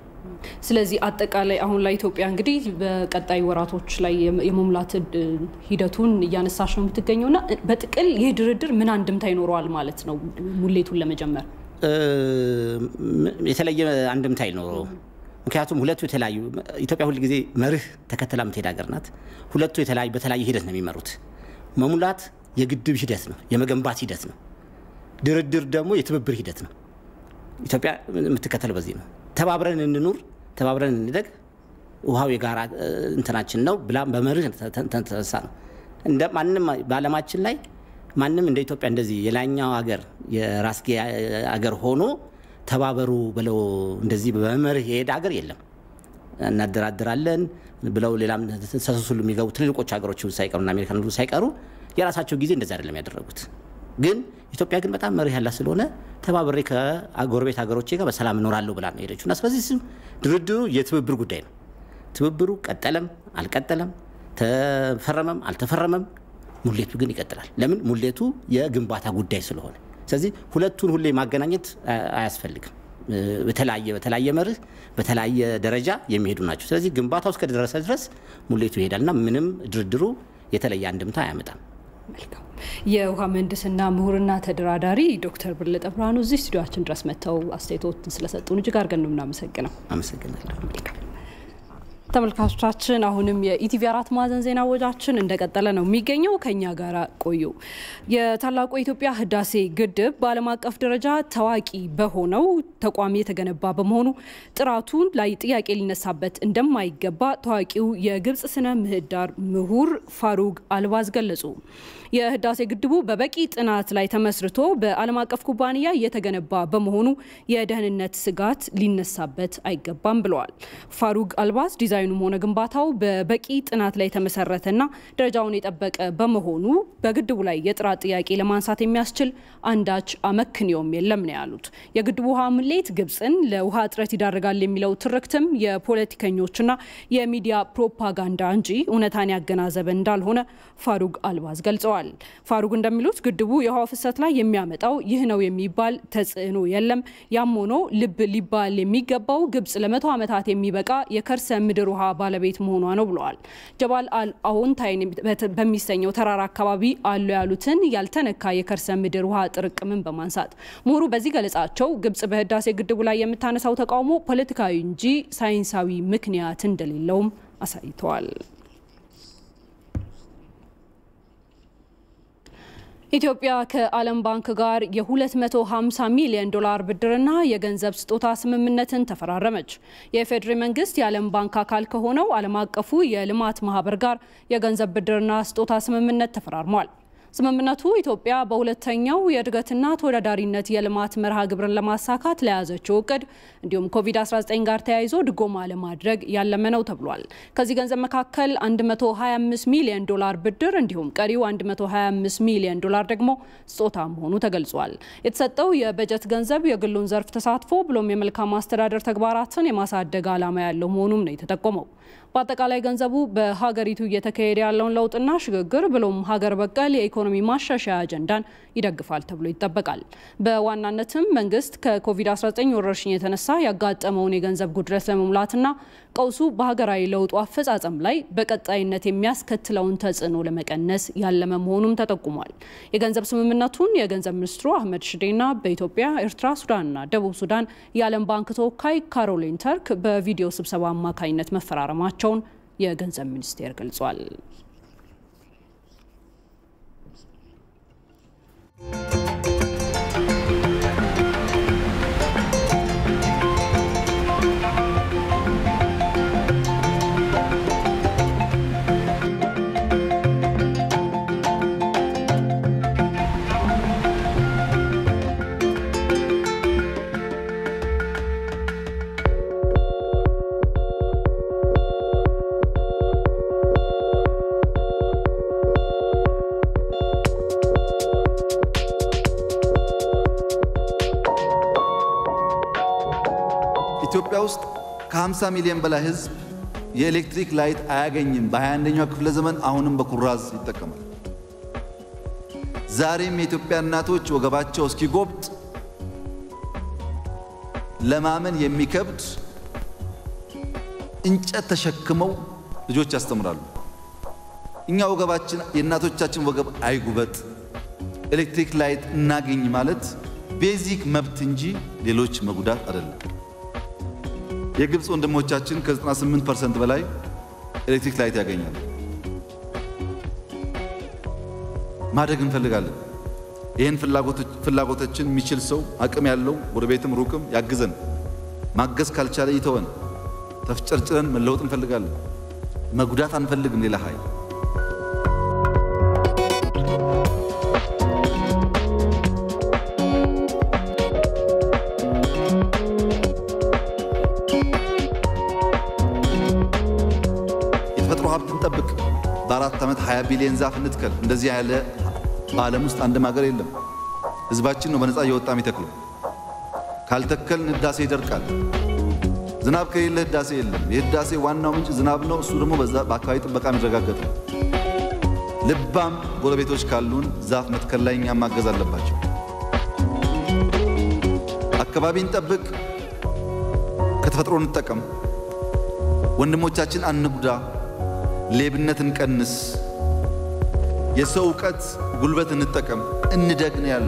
ስለዚህ አጠቃላይ አሁን ላይ ኢትዮጵያ እንግዲህ በቀጣይ ወራቶች ላይ የመሙላት ሂደቱን እያነሳች ነው የምትገኘውና በጥቅል ይህ ድርድር ምን አንድምታ ይኖረዋል ማለት ነው? ሙሌቱን ለመጀመር የተለየ አንድምታ ይኖረው። ምክንያቱም ሁለቱ የተለያዩ ኢትዮጵያ ሁሉ ጊዜ መርህ ተከተላ የምትሄድ ሀገር ናት። ሁለቱ በተለያየ ሂደት ነው የሚመሩት። መሙላት የግድብ ሂደት ነው፣ የመገንባት ሂደት ነው። ድርድር ደግሞ የትብብር ሂደት ነው። ኢትዮጵያ የምትከተለው በዚህ ነው። ተባብረን እንኑር፣ ተባብረን እንደግ፣ ውሃው የጋራ እንትናችን ነው ብላ በመርህ ተነሳ ነው። እንደ ማንንም በዓለማችን ላይ ማንም እንደ ኢትዮጵያ እንደዚህ የላኛው ሀገር የራስጌ ሀገር ሆኖ ተባበሩ ብለው እንደዚህ በመርህ የሄደ ሀገር የለም። እናደራድራለን ብለው ሌላም ተሰሱሉ የሚገቡ ትልልቆች ሀገሮች ሳይቀሩና አሜሪካን ሁሉ ሳይቀሩ የራሳቸው ጊዜ እንደዛ አይደለም ያደረጉት። ግን ኢትዮጵያ ግን በጣም መርህ ያላት ስለሆነ ተባብሬ ከጎረቤት ሀገሮች ጋር በሰላም እኖራለሁ ብላ ነው ሄደችውና ስለዚህ ድርድሩ የትብብር ጉዳይ ነው። ትብብሩ ቀጠለም አልቀጠለም ተፈረመም አልተፈረመም ሙሌቱ ግን ይቀጥላል። ለምን? ሙሌቱ የግንባታ ጉዳይ ስለሆነ። ስለዚህ ሁለቱን ሁሌ ማገናኘት አያስፈልግም። በተለያየ መርህ በተለያየ ደረጃ የሚሄዱ ናቸው። ስለዚህ ግንባታው እስከ ደረሰ ድረስ ሙሌቱ ይሄዳልና ምንም ድርድሩ የተለየ አንድምታ አያመጣም። መልካም። የውሃ ምህንድስና ምሁርና ተደራዳሪ ዶክተር በለጠ ብርሃኑ እዚህ ስቱዲዮአችን ድረስ መጥተው አስተያየቶችን ስለሰጡን እጅግ አድርገን ነው የምናመሰግነው። አመሰግናለሁ። ተመልካቾቻችን አሁንም የኢቲቪ 4 ማዕዘን ዜና ወጃችን እንደቀጠለ ነው የሚገኘው። ከኛ ጋር ቆዩ። የታላቁ የኢትዮጵያ ህዳሴ ግድብ በዓለም አቀፍ ደረጃ ታዋቂ በሆነው ተቋም የተገነባ በመሆኑ ጥራቱን ላይ ጥያቄ ሊነሳበት እንደማይገባ ታዋቂው የግብጽ ስነ ምህዳር ምሁር ፋሩግ አልባዝ ገለጹ። የህዳሴ ግድቡ በበቂ ጥናት ላይ ተመስርቶ በዓለም አቀፍ ኩባንያ የተገነባ በመሆኑ የደህንነት ስጋት ሊነሳበት አይገባም ብለዋል። ፋሩግ አልባዝ ዲዛይኑም ሆነ ግንባታው በበቂ ጥናት ላይ ተመሰረተና ደረጃውን የጠበቀ በመሆኑ በግድቡ ላይ የጥራት ጥያቄ ለማንሳት የሚያስችል አንዳች አመክንዮም የለም ነው ያሉት። የግድቡ ውሃ ሙሌት ግብጽን ለውሃ እጥረት ይዳርጋል የሚለው ትርክትም የፖለቲከኞችና የሚዲያ ፕሮፓጋንዳ እንጂ እውነታን ያገናዘበ እንዳልሆነ ፋሩግ አልባዝ ገልጸዋል። ፋሩግ እንደሚሉት ግድቡ የውሃ ፍሰት ላይ የሚያመጣው ይህ ነው የሚባል ተጽዕኖ የለም። ያም ሆኖ ልብ ሊባል የሚገባው ግብጽ ለመቶ ዓመታት የሚበቃ የከርሰ ምድር ውሃ ባለቤት መሆኗ ነው ብለዋል። ጀባል አል አውንታይን በሚሰኘው ተራራ አካባቢ አሉ ያሉትን ያልተነካ የከርሰ ምድር ውሃ ጥርቅምን በማንሳት ምሁሩ በዚህ ገለጻቸው ግብጽ በህዳሴ ግድቡ ላይ የምታነሳው ተቃውሞ ፖለቲካዊ እንጂ ሳይንሳዊ ምክንያት እንደሌለውም አሳይተዋል። ኢትዮጵያ ከዓለም ባንክ ጋር የ250 ሚሊዮን ዶላር ብድርና የገንዘብ ስጦታ ስምምነትን ተፈራረመች። የፌዴሪ መንግስት የዓለም ባንክ አካል ከሆነው ዓለም አቀፉ የልማት ማህበር ጋር የገንዘብ ብድርና ስጦታ ስምምነት ተፈራርሟል። ስምምነቱ ኢትዮጵያ በሁለተኛው የእድገትና ተወዳዳሪነት የልማት መርሃ ግብርን ለማሳካት ለያዘችው እቅድ እንዲሁም ኮቪድ-19 ጋር ተያይዞ ድጎማ ለማድረግ ያለመ ነው ተብሏል። ከዚህ ገንዘብ መካከል 125 ሚሊዮን ዶላር ብድር እንዲሁም ቀሪው 125 ሚሊዮን ዶላር ደግሞ ስጦታ መሆኑ ተገልጿል። የተሰጠው የበጀት ገንዘብ የግሉን ዘርፍ ተሳትፎ ብሎም የመልካም አስተዳደር ተግባራትን የማሳደግ ዓላማ ያለው መሆኑም ነው የተጠቆመው። በአጠቃላይ ገንዘቡ በሀገሪቱ እየተካሄደ ያለውን ለውጥና ሽግግር ብሎም ሀገር በቀል የኢኮኖሚ ማሻሻያ አጀንዳን ይደግፋል ተብሎ ይጠበቃል። በዋናነትም መንግስት ከኮቪድ-19 ወረርሽኝ የተነሳ ያጋጠመውን የገንዘብ ጉድለት ለመሙላትና ቀውሱ በሀገራዊ ለውጡ አፈጻጸም ላይ በቀጣይነት የሚያስከትለውን ተጽዕኖ ለመቀነስ ያለመ መሆኑም ተጠቁሟል። የገንዘብ ስምምነቱን የገንዘብ ሚኒስትሩ አህመድ ሽዴና በኢትዮጵያ፣ ኤርትራ፣ ሱዳንና ደቡብ ሱዳን የዓለም ባንክ ተወካይ ካሮሊን ተርክ በቪዲዮ ስብሰባ አማካኝነት መፈራረማቸውን የገንዘብ ሚኒስቴር ገልጿል። ኢትዮጵያ ውስጥ ከ50 ሚሊዮን በላይ ህዝብ የኤሌክትሪክ ላይት አያገኝም። በ21ኛው ክፍለ ዘመን አሁንም በኩራዝ ይጠቀማል። ዛሬም የኢትዮጵያ እናቶች ወገባቸው እስኪጎብጥ ለማመን የሚከብድ እንጨት ተሸክመው ልጆች ያስተምራሉ። እኛ ወገባችን የእናቶቻችን ወገብ አይጉበጥ፣ ኤሌክትሪክ ላይት እናገኝ ማለት ቤዚክ መብት እንጂ ሌሎች መጉዳት አይደለም። የግብፅ ወንድሞቻችን ከ98% በላይ ኤሌክትሪክ ላይት ያገኛሉ። ማደግ እንፈልጋለን። ይህን ፍላጎቶችን የሚችል ሰው አቅም ያለው ጎረቤትም ሩቅም ያግዘን። ማገዝ ካልቻለ ይተወን። ተፍጨርጭረን መለወጥ እንፈልጋለን። መጉዳት አንፈልግም ሌላ ኃይል። የተፈጥሮ ሀብት እንጠብቅ። በ4 ዓመት 20 ቢሊዮን ዛፍ እንትከል። እንደዚህ ያለ በዓለም ውስጥ አንድም ሀገር የለም። ህዝባችን ነው በነፃ እየወጣ የሚተክለው። ካልተከልን ህዳሴ ይደርቃል። ዝናብ ከሌለ ህዳሴ የለም። የህዳሴ ዋናው ምንጭ ዝናብ ነው። እሱ ደግሞ በአካባቢ ጥበቃ የሚረጋገጥ ነው። ልባም ጎረቤቶች ካሉን ዛፍ መትከል ላይ እኛም ማገዝ አለባቸው። አካባቢን ጠብቅ፣ ከተፈጥሮ እንጠቀም፣ ወንድሞቻችን አንጉዳ፣ ሌብነትን ቀንስ፣ የሰው ዕውቀት ጉልበት እንጠቀም፣ እንደግን ያለ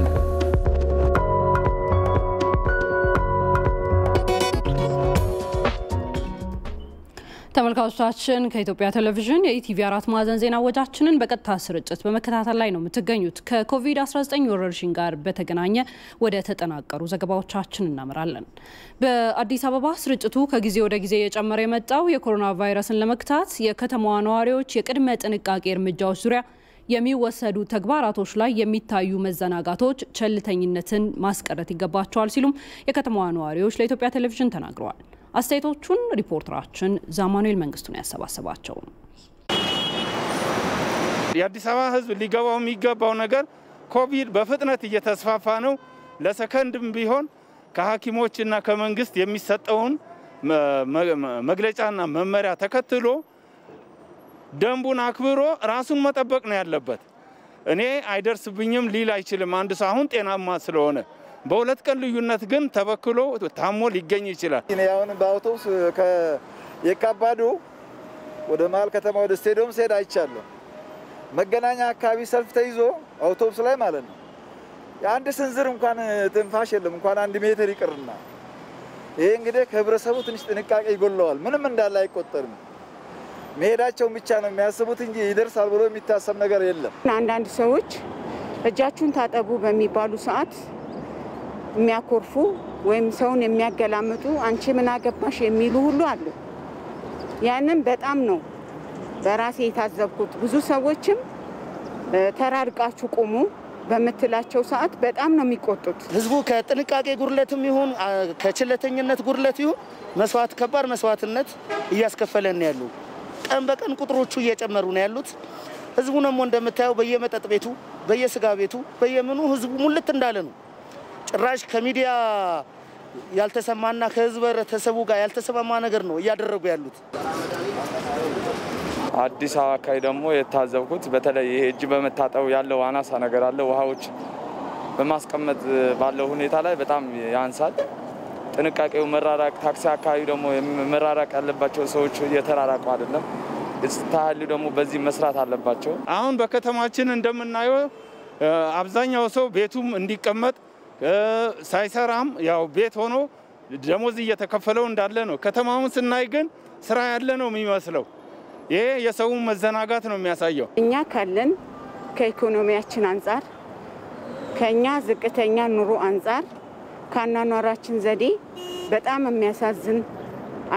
ተመልካቾቻችን ከኢትዮጵያ ቴሌቪዥን የኢቲቪ 4 ማዕዘን ዜና ወጃችንን በቀጥታ ስርጭት በመከታተል ላይ ነው የምትገኙት። ከኮቪድ-19 ወረርሽኝ ጋር በተገናኘ ወደ ተጠናቀሩ ዘገባዎቻችን እናመራለን። በአዲስ አበባ ስርጭቱ ከጊዜ ወደ ጊዜ የጨመረ የመጣው የኮሮና ቫይረስን ለመክታት የከተማዋ ነዋሪዎች የቅድመ ጥንቃቄ እርምጃዎች ዙሪያ የሚወሰዱ ተግባራቶች ላይ የሚታዩ መዘናጋቶች ቸልተኝነትን ማስቀረት ይገባቸዋል ሲሉም የከተማዋ ነዋሪዎች ለኢትዮጵያ ቴሌቪዥን ተናግረዋል። አስተያየቶቹን ሪፖርተራችን ዛማኑኤል መንግስቱን ያሰባሰባቸው። የአዲስ አበባ ህዝብ ሊገባው የሚገባው ነገር ኮቪድ በፍጥነት እየተስፋፋ ነው። ለሰከንድም ቢሆን ከሐኪሞችና ከመንግስት የሚሰጠውን መግለጫና መመሪያ ተከትሎ ደንቡን አክብሮ ራሱን መጠበቅ ነው ያለበት። እኔ አይደርስብኝም ሊል አይችልም አንድ ሰው አሁን ጤናማ ስለሆነ። በሁለት ቀን ልዩነት ግን ተበክሎ ታሞ ሊገኝ ይችላል። እኔ አሁን በአውቶቡስ ከየካባዱ ወደ መሀል ከተማ ወደ ስቴዲየም ሲሄድ አይቻለሁ። መገናኛ አካባቢ ሰልፍ ተይዞ አውቶቡስ ላይ ማለት ነው። የአንድ ስንዝር እንኳን ትንፋሽ የለም፣ እንኳን 1 ሜትር ይቅርና። ይሄ እንግዲህ ከህብረተሰቡ ትንሽ ጥንቃቄ ይጎለዋል። ምንም እንዳለ አይቆጠርም። መሄዳቸው ብቻ ነው የሚያስቡት እንጂ ይደርሳል ብሎ የሚታሰብ ነገር የለም። አንዳንድ ሰዎች እጃችሁን ታጠቡ በሚባሉ ሰዓት የሚያኮርፉ ወይም ሰውን የሚያገላምጡ አንቺ ምን አገባሽ የሚሉ ሁሉ አሉ። ያንን በጣም ነው በራሴ የታዘብኩት። ብዙ ሰዎችም ተራርቃችሁ ቆሙ በመትላቸው ሰዓት በጣም ነው የሚቆጡት። ህዝቡ ከጥንቃቄ ጉድለትም ይሁን ከችለተኝነት ጉድለት ይሁን መስዋዕት ከባድ መስዋዕትነት እያስከፈለን ያሉ ቀን በቀን ቁጥሮቹ እየጨመሩ ነው ያሉት። ህዝቡ ነው እንደምታየው በየመጠጥ ቤቱ በየስጋ ቤቱ በየምኑ ህዝቡ ሙልት እንዳለ ነው። ጭራሽ ከሚዲያ ያልተሰማና ከህዝበረተሰቡ ጋር ያልተሰማማ ነገር ነው እያደረጉ ያሉት። አዲስ አበባ አካባቢ ደግሞ የታዘብኩት በተለይ ይሄ እጅ በመታጠብ ያለው አናሳ ነገር አለ። ውሃዎች በማስቀመጥ ባለው ሁኔታ ላይ በጣም ያንሳል። ጥንቃቄው መራራቅ፣ ታክሲ አካባቢ ደግሞ መራራቅ ያለባቸው ሰዎች እየተራራቁ አይደለም። እስታሉ ደግሞ በዚህ መስራት አለባቸው። አሁን በከተማችን እንደምናየው አብዛኛው ሰው ቤቱም እንዲቀመጥ ሳይሰራም ያው ቤት ሆኖ ደሞዝ እየተከፈለው እንዳለ ነው። ከተማውን ስናይ ግን ስራ ያለ ነው የሚመስለው። ይሄ የሰው መዘናጋት ነው የሚያሳየው። እኛ ካለን ከኢኮኖሚያችን አንፃር ከኛ ዝቅተኛ ኑሮ አንፃር ካናኗራችን ዘዴ በጣም የሚያሳዝን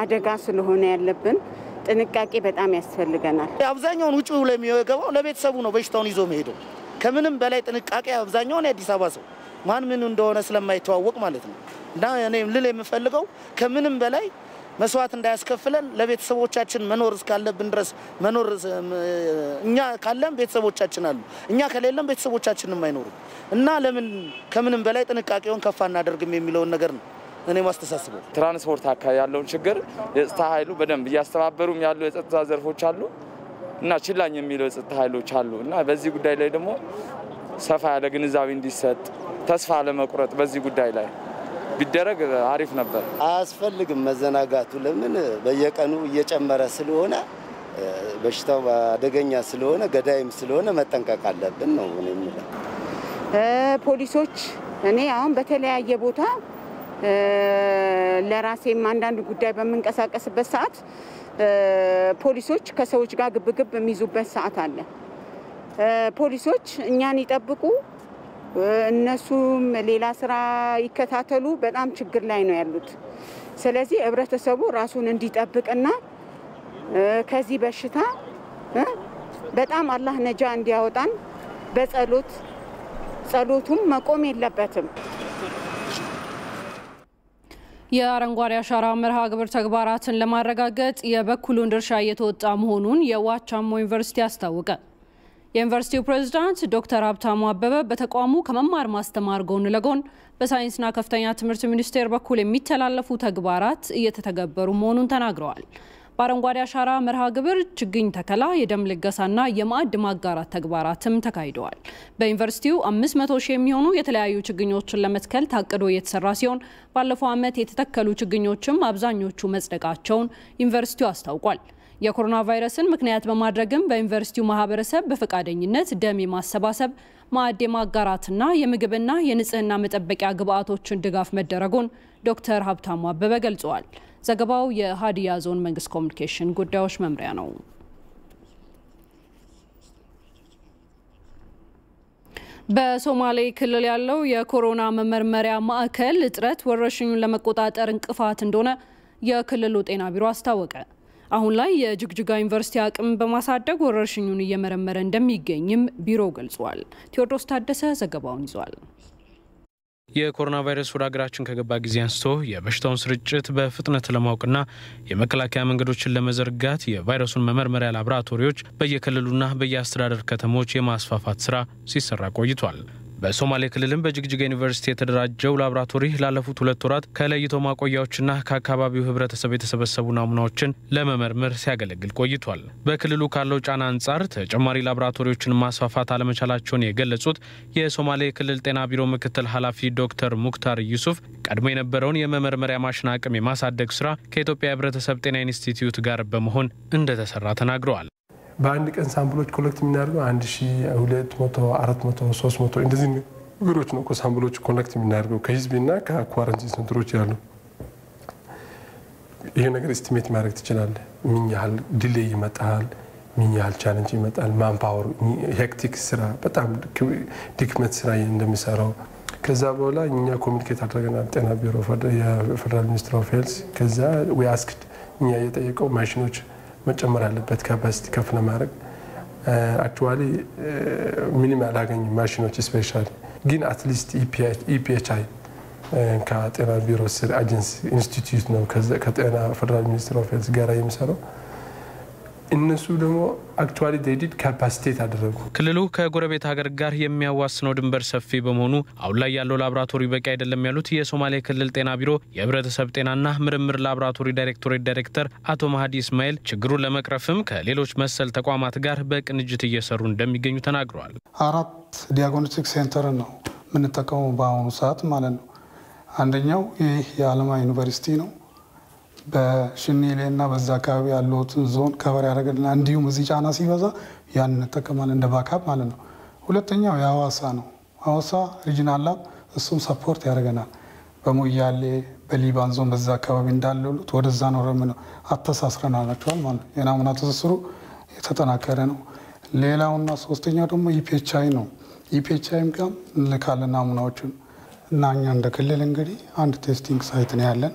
አደጋ ስለሆነ ያለብን ጥንቃቄ በጣም ያስፈልገናል። አብዛኛውን ውጪው ለሚገባው ለቤተሰቡ ነው በሽታውን ይዞ መሄደው። ከምንም በላይ ጥንቃቄ አብዛኛውን የአዲስ አበባ ሰው ማን ምን እንደሆነ ስለማይተዋወቅ ማለት ነው። እና እኔ ልል የምፈልገው ከምንም በላይ መስዋዕት እንዳያስከፍለን ለቤተሰቦቻችን መኖር እስካለብን ድረስ መኖር እኛ ካለን ቤተሰቦቻችን አሉ፣ እኛ ከሌለን ቤተሰቦቻችንም አይኖሩም። እና ለምን ከምንም በላይ ጥንቃቄውን ከፍ አናደርግም የሚለው ነገር ነው እኔ ማስተሳስበው ትራንስፖርት አካባቢ ያለውን ችግር የጸጥታ ኃይሉ በደንብ ያስተባበሩም ያሉ የጸጥታ ዘርፎች አሉ እና ችላኝ የሚለው የጸጥታ ኃይሎች አሉ እና በዚህ ጉዳይ ላይ ደግሞ ሰፋ ያለ ግንዛቤ እንዲሰጥ ተስፋ ለመቁረጥ በዚህ ጉዳይ ላይ ቢደረግ አሪፍ ነበር። አያስፈልግም መዘናጋቱ። ለምን በየቀኑ እየጨመረ ስለሆነ በሽታው አደገኛ ስለሆነ ገዳይም ስለሆነ መጠንቀቅ አለብን ነው እኔ የምለው። ፖሊሶች እኔ አሁን በተለያየ ቦታ ለራሴም አንዳንድ ጉዳይ በመንቀሳቀስበት ሰዓት ፖሊሶች ከሰዎች ጋር ግብግብ የሚይዙበት ሰዓት አለ። ፖሊሶች እኛን ይጠብቁ እነሱም ሌላ ስራ ይከታተሉ በጣም ችግር ላይ ነው ያሉት። ስለዚህ ህብረተሰቡ ራሱን እንዲጠብቅና ከዚህ በሽታ በጣም አላህ ነጃ እንዲያወጣን ጸሎቱም መቆም የለበትም። የአረንጓዴ አሻራ መርሃ ግብር ተግባራትን ለማረጋገጥ የበኩሉን ድርሻ እየተወጣ መሆኑን የዋቻሞ ዩኒቨርሲቲ አስታወቀ። የዩኒቨርሲቲው ፕሬዝዳንት ዶክተር ሀብታሙ አበበ በተቋሙ ከመማር ማስተማር ጎን ለጎን በሳይንስና ከፍተኛ ትምህርት ሚኒስቴር በኩል የሚተላለፉ ተግባራት እየተተገበሩ መሆኑን ተናግረዋል። በአረንጓዴ አሻራ መርሃ ግብር ችግኝ ተከላ፣ የደም ልገሳና የማዕድ ማጋራት ተግባራትም ተካሂደዋል። በዩኒቨርሲቲው 500 ሺህ የሚሆኑ የተለያዩ ችግኞችን ለመትከል ታቅዶ እየተሰራ ሲሆን ባለፈው ዓመት የተተከሉ ችግኞችም አብዛኞቹ መጽደቃቸውን ዩኒቨርሲቲው አስታውቋል። የኮሮና ቫይረስን ምክንያት በማድረግም በዩኒቨርሲቲው ማህበረሰብ በፈቃደኝነት ደም የማሰባሰብ ማዕድ ማጋራትና የምግብና የንጽህና መጠበቂያ ግብአቶችን ድጋፍ መደረጉን ዶክተር ሀብታሙ አበበ ገልጸዋል። ዘገባው የሀዲያ ዞን መንግስት ኮሚኒኬሽን ጉዳዮች መምሪያ ነው። በሶማሌ ክልል ያለው የኮሮና መመርመሪያ ማዕከል እጥረት ወረርሽኙን ለመቆጣጠር እንቅፋት እንደሆነ የክልሉ ጤና ቢሮ አስታወቀ። አሁን ላይ የጅግጅጋ ዩኒቨርሲቲ አቅም በማሳደግ ወረርሽኙን እየመረመረ እንደሚገኝም ቢሮው ገልጿል። ቴዎድሮስ ታደሰ ዘገባውን ይዟል። የኮሮና ቫይረስ ወደ ሀገራችን ከገባ ጊዜ አንስቶ የበሽታውን ስርጭት በፍጥነት ለማወቅና የመከላከያ መንገዶችን ለመዘርጋት የቫይረሱን መመርመሪያ ላቦራቶሪዎች በየክልሉና በየአስተዳደር ከተሞች የማስፋፋት ስራ ሲሰራ ቆይቷል። በሶማሌ ክልልም በጅግጅጋ ዩኒቨርሲቲ የተደራጀው ላቦራቶሪ ላለፉት 2 ወራት ከለይቶ ማቆያዎችና ከአካባቢው ህብረተሰብ የተሰበሰቡ ናሙናዎችን ለመመርመር ሲያገለግል ቆይቷል። በክልሉ ካለው ጫና አንጻር ተጨማሪ ላቦራቶሪዎችን ማስፋፋት አለመቻላቸውን የገለጹት የሶማሌ ክልል ጤና ቢሮ ምክትል ኃላፊ ዶክተር ሙክታር ዩሱፍ ቀድሞ የነበረውን የመመርመሪያ ማሽን አቅም የማሳደግ ስራ ከኢትዮጵያ ህብረተሰብ ጤና ኢንስቲትዩት ጋር በመሆን እንደተሰራ ተናግረዋል። በአንድ ቀን ሳምፕሎች ኮሌክት የምናደርገው 1200 400 300 እንደዚህ ነገሮች ነው። ሳምፕሎች ኮሌክት የምናደርገው ከህዝብና ከኳረንቲን ሴንተሮች ያሉ ይሄ ነገር ኤስቲሜት ማድረግ ትችላለህ። ምን ያህል ዲሌይ ይመጣል፣ ምን ያህል ቻሌንጅ ይመጣል፣ ማንፓወር ሄክቲክ ስራ በጣም ድክመት ስራ እንደሚሰራው ከዛ በኋላ እኛ ኮሚኒኬት አድርገናል ጤና ቢሮ የፌደራል ሚኒስትር ኦፍ ሄልዝ ከዛ ዊ አስክድ እኛ የጠየቀው ማሽኖች መጨመር አለበት ካፓሲቲ ከፍ ለማድረግ አክቹአሊ ሚኒማም ያላገኙ ማሽኖች ስፔሻሊ ግን አትሊስት ኢፒኤችአይ ከጤና ቢሮ ስር ኤጀንሲ ኢንስቲትዩት ነው ከጤና ፌደራል ሚኒስትር ኦፍ ሄልዝ ጋር የሚሰራው እነሱ ደግሞ አክቹአሊ ዴዲድ ካፓሲቲ አደረጉ። ክልሉ ከጎረቤት ሀገር ጋር የሚያዋስነው ድንበር ሰፊ በመሆኑ አሁን ላይ ያለው ላቦራቶሪ በቂ አይደለም ያሉት የሶማሌ ክልል ጤና ቢሮ የህብረተሰብ ጤናና ምርምር ላቦራቶሪ ዳይሬክተር አቶ መሀዲ እስማኤል ችግሩን ለመቅረፍም ከሌሎች መሰል ተቋማት ጋር በቅንጅት እየሰሩ እንደሚገኙ ተናግረዋል። 4 ዲያግኖስቲክ ሴንተር ነው የምንጠቀመው በአሁኑ ሰዓት ማለት ነው። አንደኛው ይህ የአለማ ዩኒቨርሲቲ ነው። በሽኔሌና በዛ አካባቢ ያለውን ዞን ከቨር ያደርግልና እንዲሁም እዚህ ጫና ሲበዛ ያን እንጠቀማለን እንደ ባካፕ ማለት ነው። ሁለተኛው የሐዋሳ ነው። ሐዋሳ ሪጂናል ላብ እሱም ሰፖርት ያደርገናል። በሞያሌ በሊባን ዞን በዛ አካባቢ እንዳሉት ወደዛ ነው ረምነው አተሳስረናላቸዋል ማለት ነው። የናሙና ትስስሩ የተጠናከረ ነው። ሌላውና ሶስተኛው ደግሞ ኢፒኤችአይ ነው። ኢፒኤችአይም ጋር እንልካለን ናሙናዎችን እና እኛ እንደ ክልል እንግዲህ አንድ ቴስቲንግ ሳይት ነው ያለን።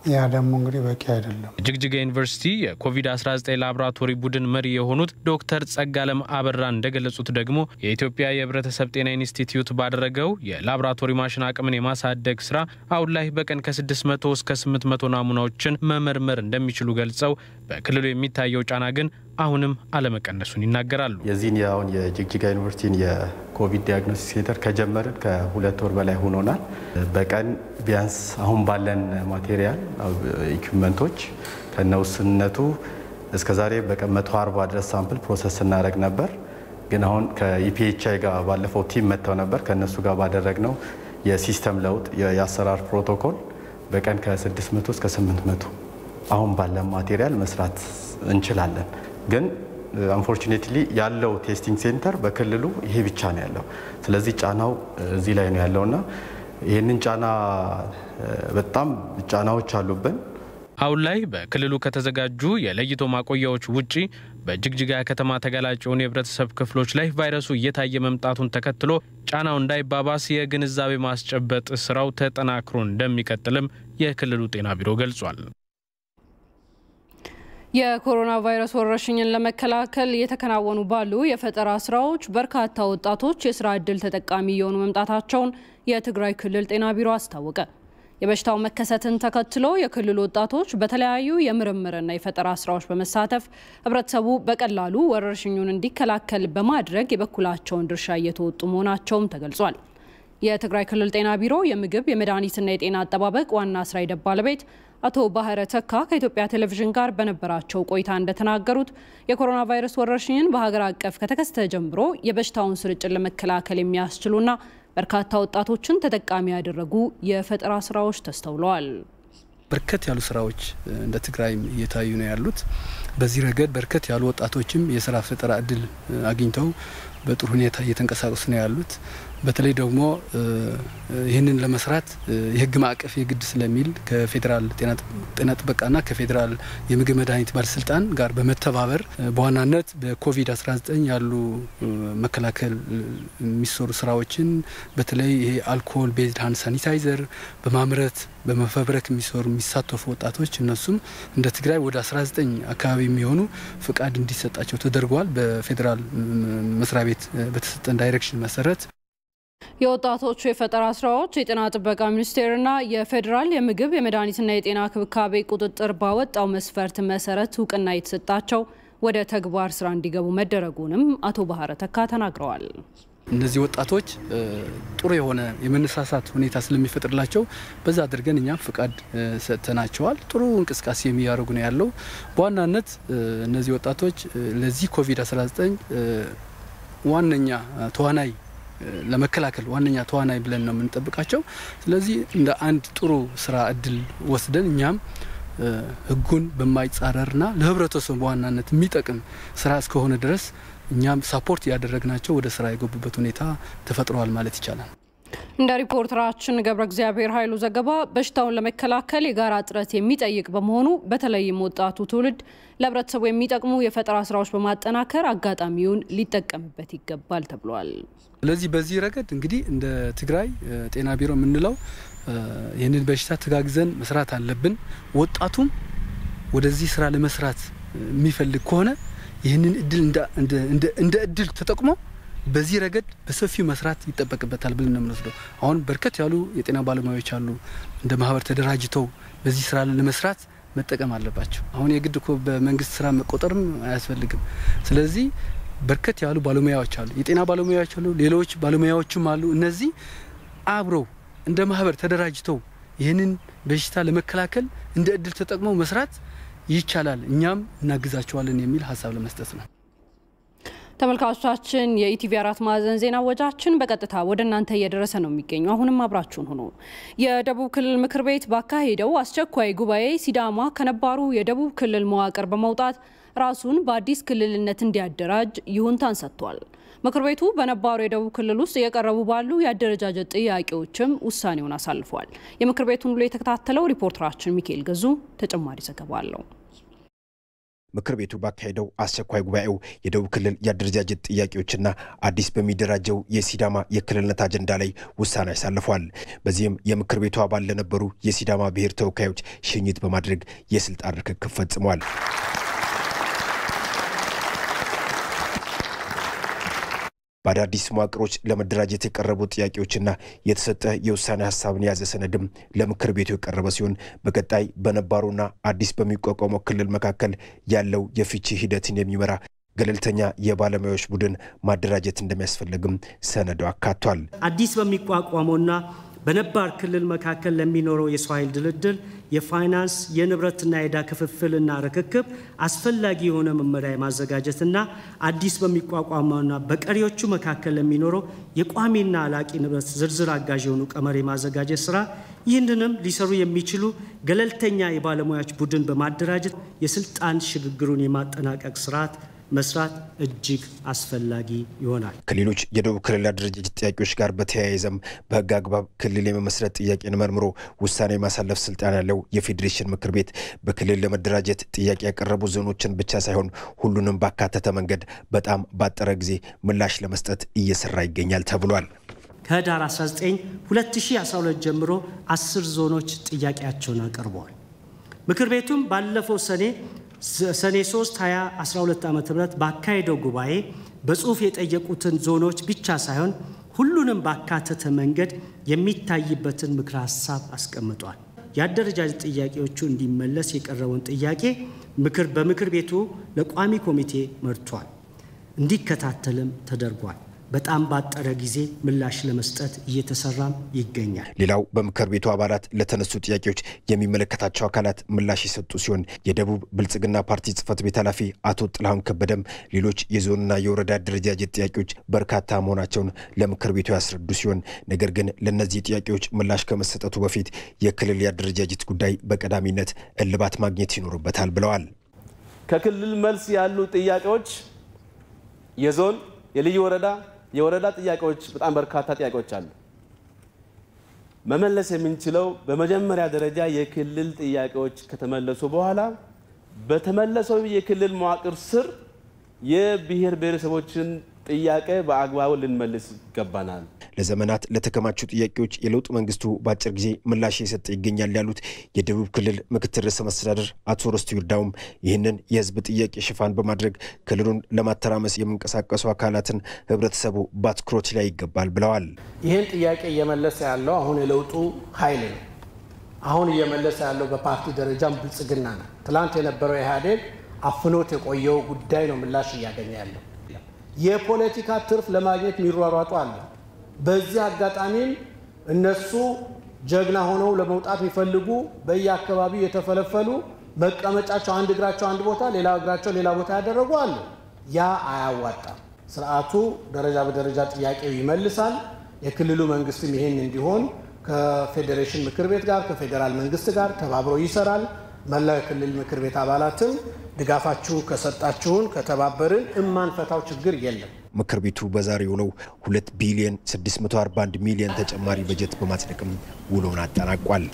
ያ ደግሞ እንግዲህ በቂ አይደለም። ጅግጅጋ ዩኒቨርሲቲ የኮቪድ-19 ላቦራቶሪ ቡድን መሪ የሆኑት ዶክተር ጸጋለም አበራ እንደገለጹት ደግሞ የኢትዮጵያ የህብረተሰብ ጤና ኢንስቲትዩት ባደረገው የላቦራቶሪ ማሽን አቅምን የማሳደግ ስራ አሁን ላይ በቀን ከ600 እስከ 800 ናሙናዎችን መመርመር እንደሚችሉ ገልጸው በክልሉ የሚታየው ጫና ግን አሁንም አለመቀነሱን ይናገራሉ። የዚህን ያውን የጅግጅጋ ዩኒቨርሲቲን የኮቪድ ዲያግኖስቲክ ሴንተር ከጀመረን ከ2 ወር በላይ ሆኖናል። በቀን ቢያንስ አሁን ባለን ማቴሪያል ኢኩዊፕመንቶች ከነውስነቱ እስከዛሬ በቀን 140 ድረስ ሳምፕል ፕሮሰስ እናደርግ ነበር። ግን አሁን ከኢፒኤችአይ ጋር ባለፈው ቲም መጥተው ነበር። ከነሱ ጋር ባደረግነው የሲስተም ለውጥ የአሰራር ፕሮቶኮል በቀን ከ600 እስከ 800 አሁን ባለን ማቴሪያል መስራት እንችላለን። ግን አንፎርቹኔትሊ ያለው ቴስቲንግ ሴንተር በክልሉ ይሄ ብቻ ነው ያለው። ስለዚህ ጫናው እዚህ ላይ ነው ያለውና ይሄንን ጫና በጣም ጫናዎች አሉብን። አሁን ላይ በክልሉ ከተዘጋጁ የለይቶ ማቆያዎች ውጪ በጅግጅጋ ከተማ ተጋላጭ የሆኑ የህብረተሰብ ክፍሎች ላይ ቫይረሱ እየታየ መምጣቱን ተከትሎ ጫናው እንዳይባባስ የግንዛቤ ማስጨበጥ ስራው ተጠናክሮ እንደሚቀጥልም የክልሉ ጤና ቢሮ ገልጿል። የኮሮና ቫይረስ ወረርሽኝን ለመከላከል የተከናወኑ ባሉ የፈጠራ ስራዎች በርካታ ወጣቶች የስራ ዕድል ተጠቃሚ የሆኑ መምጣታቸውን የትግራይ ክልል ጤና ቢሮ አስታወቀ። የበሽታው መከሰትን ተከትሎ የክልሉ ወጣቶች በተለያዩ የምርምርና የፈጠራ ስራዎች በመሳተፍ ህብረተሰቡ በቀላሉ ወረርሽኙን እንዲከላከል በማድረግ የበኩላቸውን ድርሻ እየተወጡ መሆናቸውም ተገልጿል። የትግራይ ክልል ጤና ቢሮ የምግብ የመድኃኒትና የጤና አጠባበቅ ዋና ስራ ሂደት ባለቤት አቶ ባህረ ተካ ከኢትዮጵያ ቴሌቪዥን ጋር በነበራቸው ቆይታ እንደተናገሩት የኮሮና ቫይረስ ወረርሽኝን በሀገር አቀፍ ከተከሰተ ጀምሮ የበሽታውን ስርጭት ለመከላከል የሚያስችሉና በርካታ ወጣቶችን ተጠቃሚ ያደረጉ የፈጠራ ስራዎች ተስተውለዋል። በርከት ያሉ ስራዎች እንደ ትግራይ እየታዩ ነው ያሉት። በዚህ ረገድ በርከት ያሉ ወጣቶችም የስራ ፈጠራ እድል አግኝተው በጥሩ ሁኔታ እየተንቀሳቀሱ ነው ያሉት። በተለይ ደግሞ ይህንን ለመስራት የህግ ማዕቀፍ የግድ ስለሚል ከፌደራል ጤና ጥበቃና ከፌደራል የምግብ መድኃኒት ባለስልጣን ጋር በመተባበር በዋናነት በኮቪድ-19 ያሉ መከላከል የሚሰሩ ስራዎችን በተለይ ይሄ አልኮል ቤዝድ ሃንድ ሳኒታይዘር በማምረት በመፈብረክ የሚሳተፉ ወጣቶች እነሱም እንደ ትግራይ ወደ 19 አካባቢ የሚሆኑ ፍቃድ እንዲሰጣቸው ተደርጓል። በፌደራል መስሪያ ቤት በተሰጠን ዳይሬክሽን መሰረት የወጣቶቹ የፈጠራ ስራዎች የጤና ጥበቃ ሚኒስቴርና የፌደራል የምግብ የመድኃኒትና የጤና ክብካቤ ቁጥጥር ባወጣው መስፈርት መሰረት እውቅና የተሰጣቸው ወደ ተግባር ስራ እንዲገቡ መደረጉንም አቶ ባህረ ተካ ተናግረዋል። እነዚህ ወጣቶች ጥሩ የሆነ የመነሳሳት ሁኔታ ስለሚፈጥርላቸው በዛ አድርገን እኛም ፍቃድ ሰጥተናቸዋል። ጥሩ እንቅስቃሴ የሚያደርጉ ነው ያለው። በዋናነት እነዚህ ወጣቶች ለዚህ ኮቪድ-19 ዋነኛ ተዋናይ ለመከላከል ዋነኛ ተዋናይ ብለን ነው የምንጠብቃቸው። ስለዚህ እንደ አንድ ጥሩ ስራ እድል ወስደን እኛም ህጉን በማይጻረርና ለህብረተሰቡ በዋናነት የሚጠቅም ስራ እስከሆነ ድረስ እኛም ሳፖርት ያደረግናቸው ወደ ስራ የገቡበት ሁኔታ ተፈጥሯል ማለት ይቻላል። እንደ ሪፖርተራችን ገብረ እግዚአብሔር ኃይሉ ዘገባ በሽታውን ለመከላከል የጋራ ጥረት የሚጠይቅ በመሆኑ በተለይም ወጣቱ ትውልድ ለህብረተሰቡ የሚጠቅሙ የፈጠራ ስራዎች በማጠናከር አጋጣሚውን ሊጠቀምበት ይገባል ተብሏል። ስለዚህ በዚህ ረገድ እንግዲህ እንደ ትግራይ ጤና ቢሮ የምንለው ይህንን በሽታ ተጋግዘን መስራት አለብን። ወጣቱም ወደዚህ ስራ ለመስራት የሚፈልግ ከሆነ ይህንን እድል እንደ እድል ተጠቅሞ በዚህ ረገድ በሰፊው መስራት ይጠበቅበታል ብለን ነው የምንወስደው። አሁን በርከት ያሉ የጤና ባለሙያዎች አሉ እንደ ማህበር ተደራጅተው በዚህ ስራ ለመስራት መጠቀም አለባቸው። አሁን የግድ እኮ በመንግስት ስራ መቆጠርም አያስፈልግም። ስለዚህ በርከት ያሉ ባለሙያዎች አሉ፣ የጤና ባለሙያዎች አሉ፣ ሌሎች ባለሙያዎችም አሉ። እነዚህ አብረው እንደ ማህበር ተደራጅተው ይህንን በሽታ ለመከላከል እንደ እድል ተጠቅመው መስራት ይቻላል፣ እኛም እናግዛቸዋለን የሚል ሀሳብ ለመስጠት ነው። ተመልካቾቻችን የኢቲቪ 4 ማዕዘን ዜና ወጃችን በቀጥታ ወደ እናንተ እየደረሰ ነው የሚገኘው። አሁንም አብራችሁን ሁኑ። የደቡብ ክልል ምክር ቤት ባካሄደው አስቸኳይ ጉባኤ ሲዳማ ከነባሩ የደቡብ ክልል መዋቅር በመውጣት ራሱን በአዲስ ክልልነት እንዲያደራጅ ይሁንታን ሰጥቷል። ምክር ቤቱ በነባሩ የደቡብ ክልል ውስጥ የቀረቡ ባሉ የአደረጃጀት ጥያቄዎችም ውሳኔውን አሳልፏል። የምክር ቤቱን ሁሉ የተከታተለው ሪፖርተራችን ሚካኤል ገዙ ተጨማሪ ዘገባ አለው። ምክር ቤቱ ባካሄደው አስቸኳይ ጉባኤው የደቡብ ክልል የአደረጃጀት ጥያቄዎችና አዲስ በሚደራጀው የሲዳማ የክልልነት አጀንዳ ላይ ውሳኔ አሳልፏል። በዚህም የምክር ቤቱ አባል ለነበሩ የሲዳማ ብሔር ተወካዮች ሽኝት በማድረግ የስልጣን ርክክብ ፈጽሟል። በአዳዲስ መዋቅሮች ለመደራጀት የቀረቡ ጥያቄዎችና የተሰጠ የውሳኔ ሀሳብን የያዘ ሰነድም ለምክር ቤቱ የቀረበ ሲሆን በቀጣይ በነባሩና አዲስ በሚቋቋመው ክልል መካከል ያለው የፍቺ ሂደትን የሚመራ ገለልተኛ የባለሙያዎች ቡድን ማደራጀት እንደሚያስፈልግም ሰነዱ አካቷል። አዲስ በሚቋቋመውና በነባር ክልል መካከል ለሚኖረው የሰው ኃይል ድልድል የፋይናንስ የንብረትና የዕዳ ክፍፍልና ርክክብ አስፈላጊ የሆነ መመሪያ ማዘጋጀትና አዲስ በሚቋቋመውና በቀሪዎቹ መካከል ለሚኖረው የቋሚና አላቂ ንብረት ዝርዝር አጋዥ የሆኑ ቀመር የማዘጋጀት ስራ ይህንንም ሊሰሩ የሚችሉ ገለልተኛ የባለሙያዎች ቡድን በማደራጀት የስልጣን ሽግግሩን የማጠናቀቅ ስርዓት መስራት እጅግ አስፈላጊ ይሆናል። ከሌሎች የደቡብ ክልል አደረጃጀት ጥያቄዎች ጋር በተያያዘም በህግ አግባብ ክልል የመመስረት ጥያቄን መርምሮ ውሳኔ ማሳለፍ ስልጣን ያለው የፌዴሬሽን ምክር ቤት በክልል ለመደራጀት ጥያቄ ያቀረቡ ዞኖችን ብቻ ሳይሆን ሁሉንም ባካተተ መንገድ በጣም ባጠረ ጊዜ ምላሽ ለመስጠት እየሰራ ይገኛል ተብሏል። ከህዳር 19 2012 ጀምሮ 10 ዞኖች ጥያቄያቸውን አቅርበዋል። ምክር ቤቱም ባለፈው ሰኔ 3 2012 ዓ.ም ባካሄደው ጉባኤ በጽሁፍ የጠየቁትን ዞኖች ብቻ ሳይሆን ሁሉንም ባካተተ መንገድ የሚታይበትን ምክረ ሐሳብ አስቀምጧል። የአደረጃጀት ጥያቄዎቹ እንዲመለስ የቀረበውን ጥያቄ በምክር ቤቱ ለቋሚ ኮሚቴ መርቷል። እንዲከታተልም ተደርጓል። በጣም ባጠረ ጊዜ ምላሽ ለመስጠት እየተሰራም ይገኛል። ሌላው በምክር ቤቱ አባላት ለተነሱ ጥያቄዎች የሚመለከታቸው አካላት ምላሽ የሰጡ ሲሆን የደቡብ ብልጽግና ፓርቲ ጽህፈት ቤት ኃላፊ አቶ ጥላሁን ከበደም ሌሎች የዞንና የወረዳ አደረጃጀት ጥያቄዎች በርካታ መሆናቸውን ለምክር ቤቱ ያስረዱ ሲሆን ነገር ግን ለነዚህ ጥያቄዎች ምላሽ ከመሰጠቱ በፊት የክልል የአደረጃጀት ጉዳይ በቀዳሚነት እልባት ማግኘት ይኖርበታል ብለዋል። ከክልል መልስ ያሉ ጥያቄዎች የዞን የልዩ ወረዳ የወረዳ ጥያቄዎች በጣም በርካታ ጥያቄዎች አሉ። መመለስ የምንችለው በመጀመሪያ ደረጃ የክልል ጥያቄዎች ከተመለሱ በኋላ በተመለሰው የክልል መዋቅር ስር የብሔር ብሔረሰቦችን ጥያቄ በአግባቡ ልንመልስ ይገባናል። ለዘመናት ለተከማቹ ጥያቄዎች የለውጥ መንግስቱ በአጭር ጊዜ ምላሽ እየሰጠ ይገኛል ያሉት የደቡብ ክልል ምክትል ርዕሰ መስተዳድር አቶ ርስቱ ይርዳውም ይህንን የህዝብ ጥያቄ ሽፋን በማድረግ ክልሉን ለማተራመስ የሚንቀሳቀሱ አካላትን ህብረተሰቡ በአትኩሮት ላይ ይገባል ብለዋል። ይህን ጥያቄ እየመለሰ ያለው አሁን የለውጡ ኃይል ነው። አሁን እየመለሰ ያለው በፓርቲ ደረጃም ብልጽግና ነው። ትላንት የነበረው ኢህአዴግ አፍኖት የቆየው ጉዳይ ነው ምላሽ እያገኘ ያለው። የፖለቲካ ትርፍ ለማግኘት የሚሯሯጡ አለ። በዚህ አጋጣሚም እነሱ ጀግና ሆነው ለመውጣት የሚፈልጉ በየአካባቢው የተፈለፈሉ መቀመጫቸው አንድ እግራቸው አንድ ቦታ ሌላ እግራቸው ሌላ ቦታ ያደረጉ አሉ። ያ አያዋጣም። ስርዓቱ ደረጃ በደረጃ ጥያቄው ይመልሳል። የክልሉ መንግስትም ይሄን እንዲሆን ከፌዴሬሽን ምክር ቤት ጋር ከፌዴራል መንግስት ጋር ተባብሮ ይሰራል። መላው የክልል ምክር ቤት አባላትም ድጋፋችሁ ከሰጣችሁን ከተባበርን እማንፈታው ችግር የለም። ምክር ቤቱ በዛሬው ውለው 2 ቢሊዮን 641 ሚሊዮን ተጨማሪ በጀት በማጽደቅም ውሎውን አጠናቋል።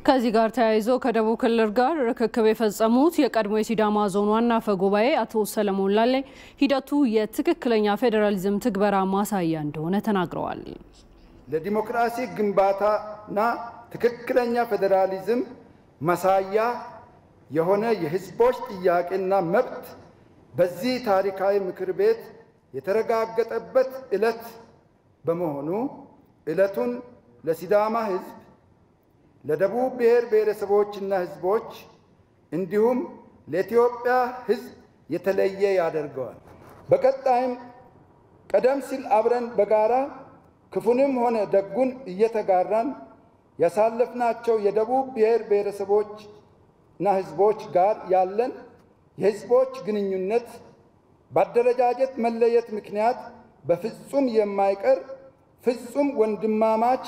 ከዚህ ጋር ተያይዞ ከደቡብ ክልል ጋር ርክክብ የፈጸሙት የቀድሞ የሲዳማ ዞን ዋና አፈ ጉባኤ አቶ ሰለሞን ላሌ ሂደቱ የትክክለኛ ፌዴራሊዝም ትግበራ ማሳያ እንደሆነ ተናግረዋል። ለዲሞክራሲ ግንባታና ትክክለኛ ፌዴራሊዝም ማሳያ የሆነ የህዝቦች ጥያቄና መብት በዚህ ታሪካዊ ምክር ቤት የተረጋገጠበት ዕለት በመሆኑ ዕለቱን ለሲዳማ ህዝብ፣ ለደቡብ ብሔር ብሔረሰቦችና ህዝቦች እንዲሁም ለኢትዮጵያ ህዝብ የተለየ ያደርገዋል። በቀጣይም ቀደም ሲል አብረን በጋራ ክፉንም ሆነ ደጉን እየተጋራን ያሳለፍናቸው የደቡብ ብሔር ብሔረሰቦችና ህዝቦች ጋር ያለን የህዝቦች ግንኙነት በአደረጃጀት መለየት ምክንያት በፍጹም የማይቀር ፍጹም ወንድማማች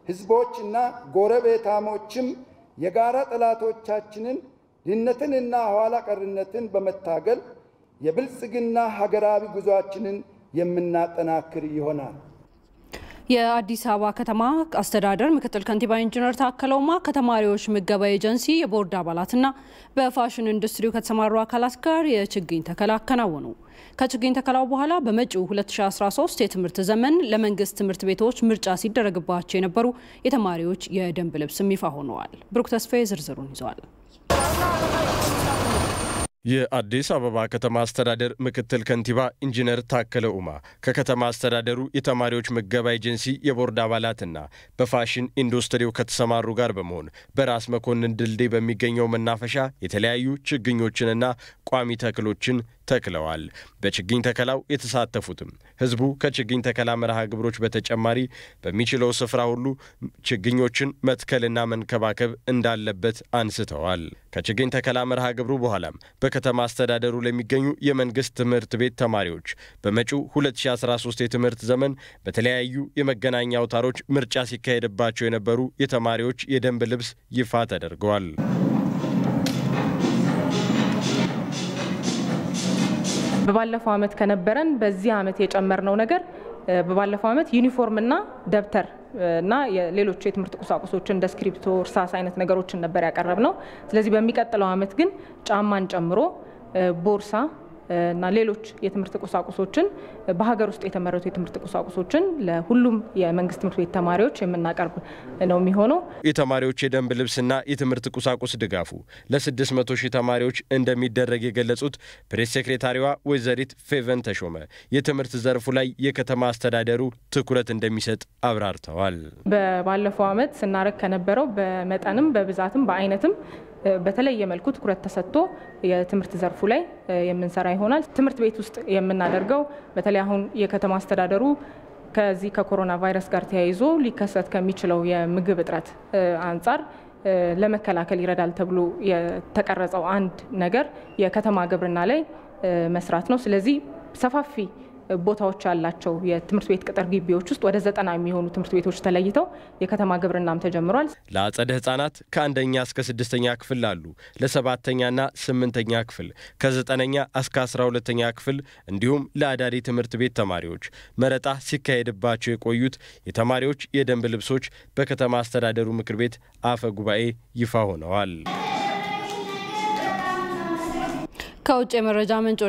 ህዝቦችና ጎረቤታሞችም የጋራ ጠላቶቻችንን ድህነትንና ኋላ ቀርነትን በመታገል የብልጽግና ሀገራዊ ጉዟችንን የምናጠናክር ይሆናል። የአዲስ አበባ ከተማ አስተዳደር ምክትል ከንቲባ ኢንጂነር ታከለ ኡማ ከተማሪዎች ምገባ ኤጀንሲ የቦርድ አባላትና በፋሽን ኢንዱስትሪው ከተሰማሩ አካላት ጋር የችግኝ ተከላ አከናወኑ። ከችግኝ ተከላው በኋላ በመጪው 2013 የትምህርት ዘመን ለመንግስት ትምህርት ቤቶች ምርጫ ሲደረግባቸው የነበሩ የተማሪዎች የደንብ ልብስም ይፋ ሆነዋል። ብሩክ ተስፋዬ ዝርዝሩን ይዟል። የአዲስ አበባ ከተማ አስተዳደር ምክትል ከንቲባ ኢንጂነር ታከለ ኡማ ከከተማ አስተዳደሩ የተማሪዎች ምገባ ኤጀንሲ የቦርድ አባላትና በፋሽን ኢንዱስትሪው ከተሰማሩ ጋር በመሆን በራስ መኮንን ድልድይ በሚገኘው መናፈሻ የተለያዩ ችግኞችንና ቋሚ ተክሎችን ተክለዋል። በችግኝ ተከላው የተሳተፉትም ህዝቡ ከችግኝ ተከላ መርሃ ግብሮች በተጨማሪ በሚችለው ስፍራ ሁሉ ችግኞችን መትከልና መንከባከብ እንዳለበት አንስተዋል። ከችግኝ ተከላ መርሃ ግብሩ በኋላም በከተማ አስተዳደሩ ለሚገኙ የመንግስት ትምህርት ቤት ተማሪዎች በመጪው 2013 የትምህርት ዘመን በተለያዩ የመገናኛ አውታሮች ምርጫ ሲካሄድባቸው የነበሩ የተማሪዎች የደንብ ልብስ ይፋ ተደርገዋል። በባለፈው አመት ከነበረን በዚህ አመት የጨመርነው ነገር በባለፈው አመት ዩኒፎርምና ደብተር እና ሌሎች የትምህርት ቁሳቁሶችን እንደ ስክሪፕቶ፣ እርሳስ አይነት ነገሮችን ነበር ያቀረብነው። ስለዚህ በሚቀጥለው አመት ግን ጫማን ጨምሮ ቦርሳ እና ሌሎች የትምህርት ቁሳቁሶችን በሀገር ውስጥ የተመረቱ የትምህርት ቁሳቁሶችን ለሁሉም የመንግስት ትምህርት ቤት ተማሪዎች የምናቀርብ ነው የሚሆነው። የተማሪዎች የደንብ ልብስና የትምህርት ቁሳቁስ ድጋፉ ለ600 ሺህ ተማሪዎች እንደሚደረግ የገለጹት ፕሬስ ሴክሬታሪዋ ወይዘሪት ፌቨን ተሾመ የትምህርት ዘርፉ ላይ የከተማ አስተዳደሩ ትኩረት እንደሚሰጥ አብራርተዋል። በባለፈው አመት ስናረግ ከነበረው በመጠንም በብዛትም በአይነትም በተለየ መልኩ ትኩረት ተሰጥቶ የትምህርት ዘርፉ ላይ የምንሰራ ይሆናል። ትምህርት ቤት ውስጥ የምናደርገው በተለይ አሁን የከተማ አስተዳደሩ ከዚህ ከኮሮና ቫይረስ ጋር ተያይዞ ሊከሰት ከሚችለው የምግብ እጥረት አንጻር ለመከላከል ይረዳል ተብሎ የተቀረጸው አንድ ነገር የከተማ ግብርና ላይ መስራት ነው። ስለዚህ ሰፋፊ ቦታዎች ያላቸው የትምህርት ቤት ቅጥር ግቢዎች ውስጥ ወደ 90 የሚሆኑ ትምህርት ቤቶች ተለይተው የከተማ ግብርናም ተጀምሯል። ለአጸደ ህጻናት ከ1ኛ እስከ 6ኛ ክፍል ላሉ ለ7ኛና 8ኛ ክፍል ከ9ኛ እስከ 12ኛ ክፍል እንዲሁም ለአዳሪ ትምህርት ቤት ተማሪዎች መረጣ ሲካሄድባቸው የቆዩት የተማሪዎች የደንብ ልብሶች በከተማ አስተዳደሩ ምክር ቤት አፈ ጉባኤ ይፋ ሆነዋል። ከውጭ የመረጃ ምንጭ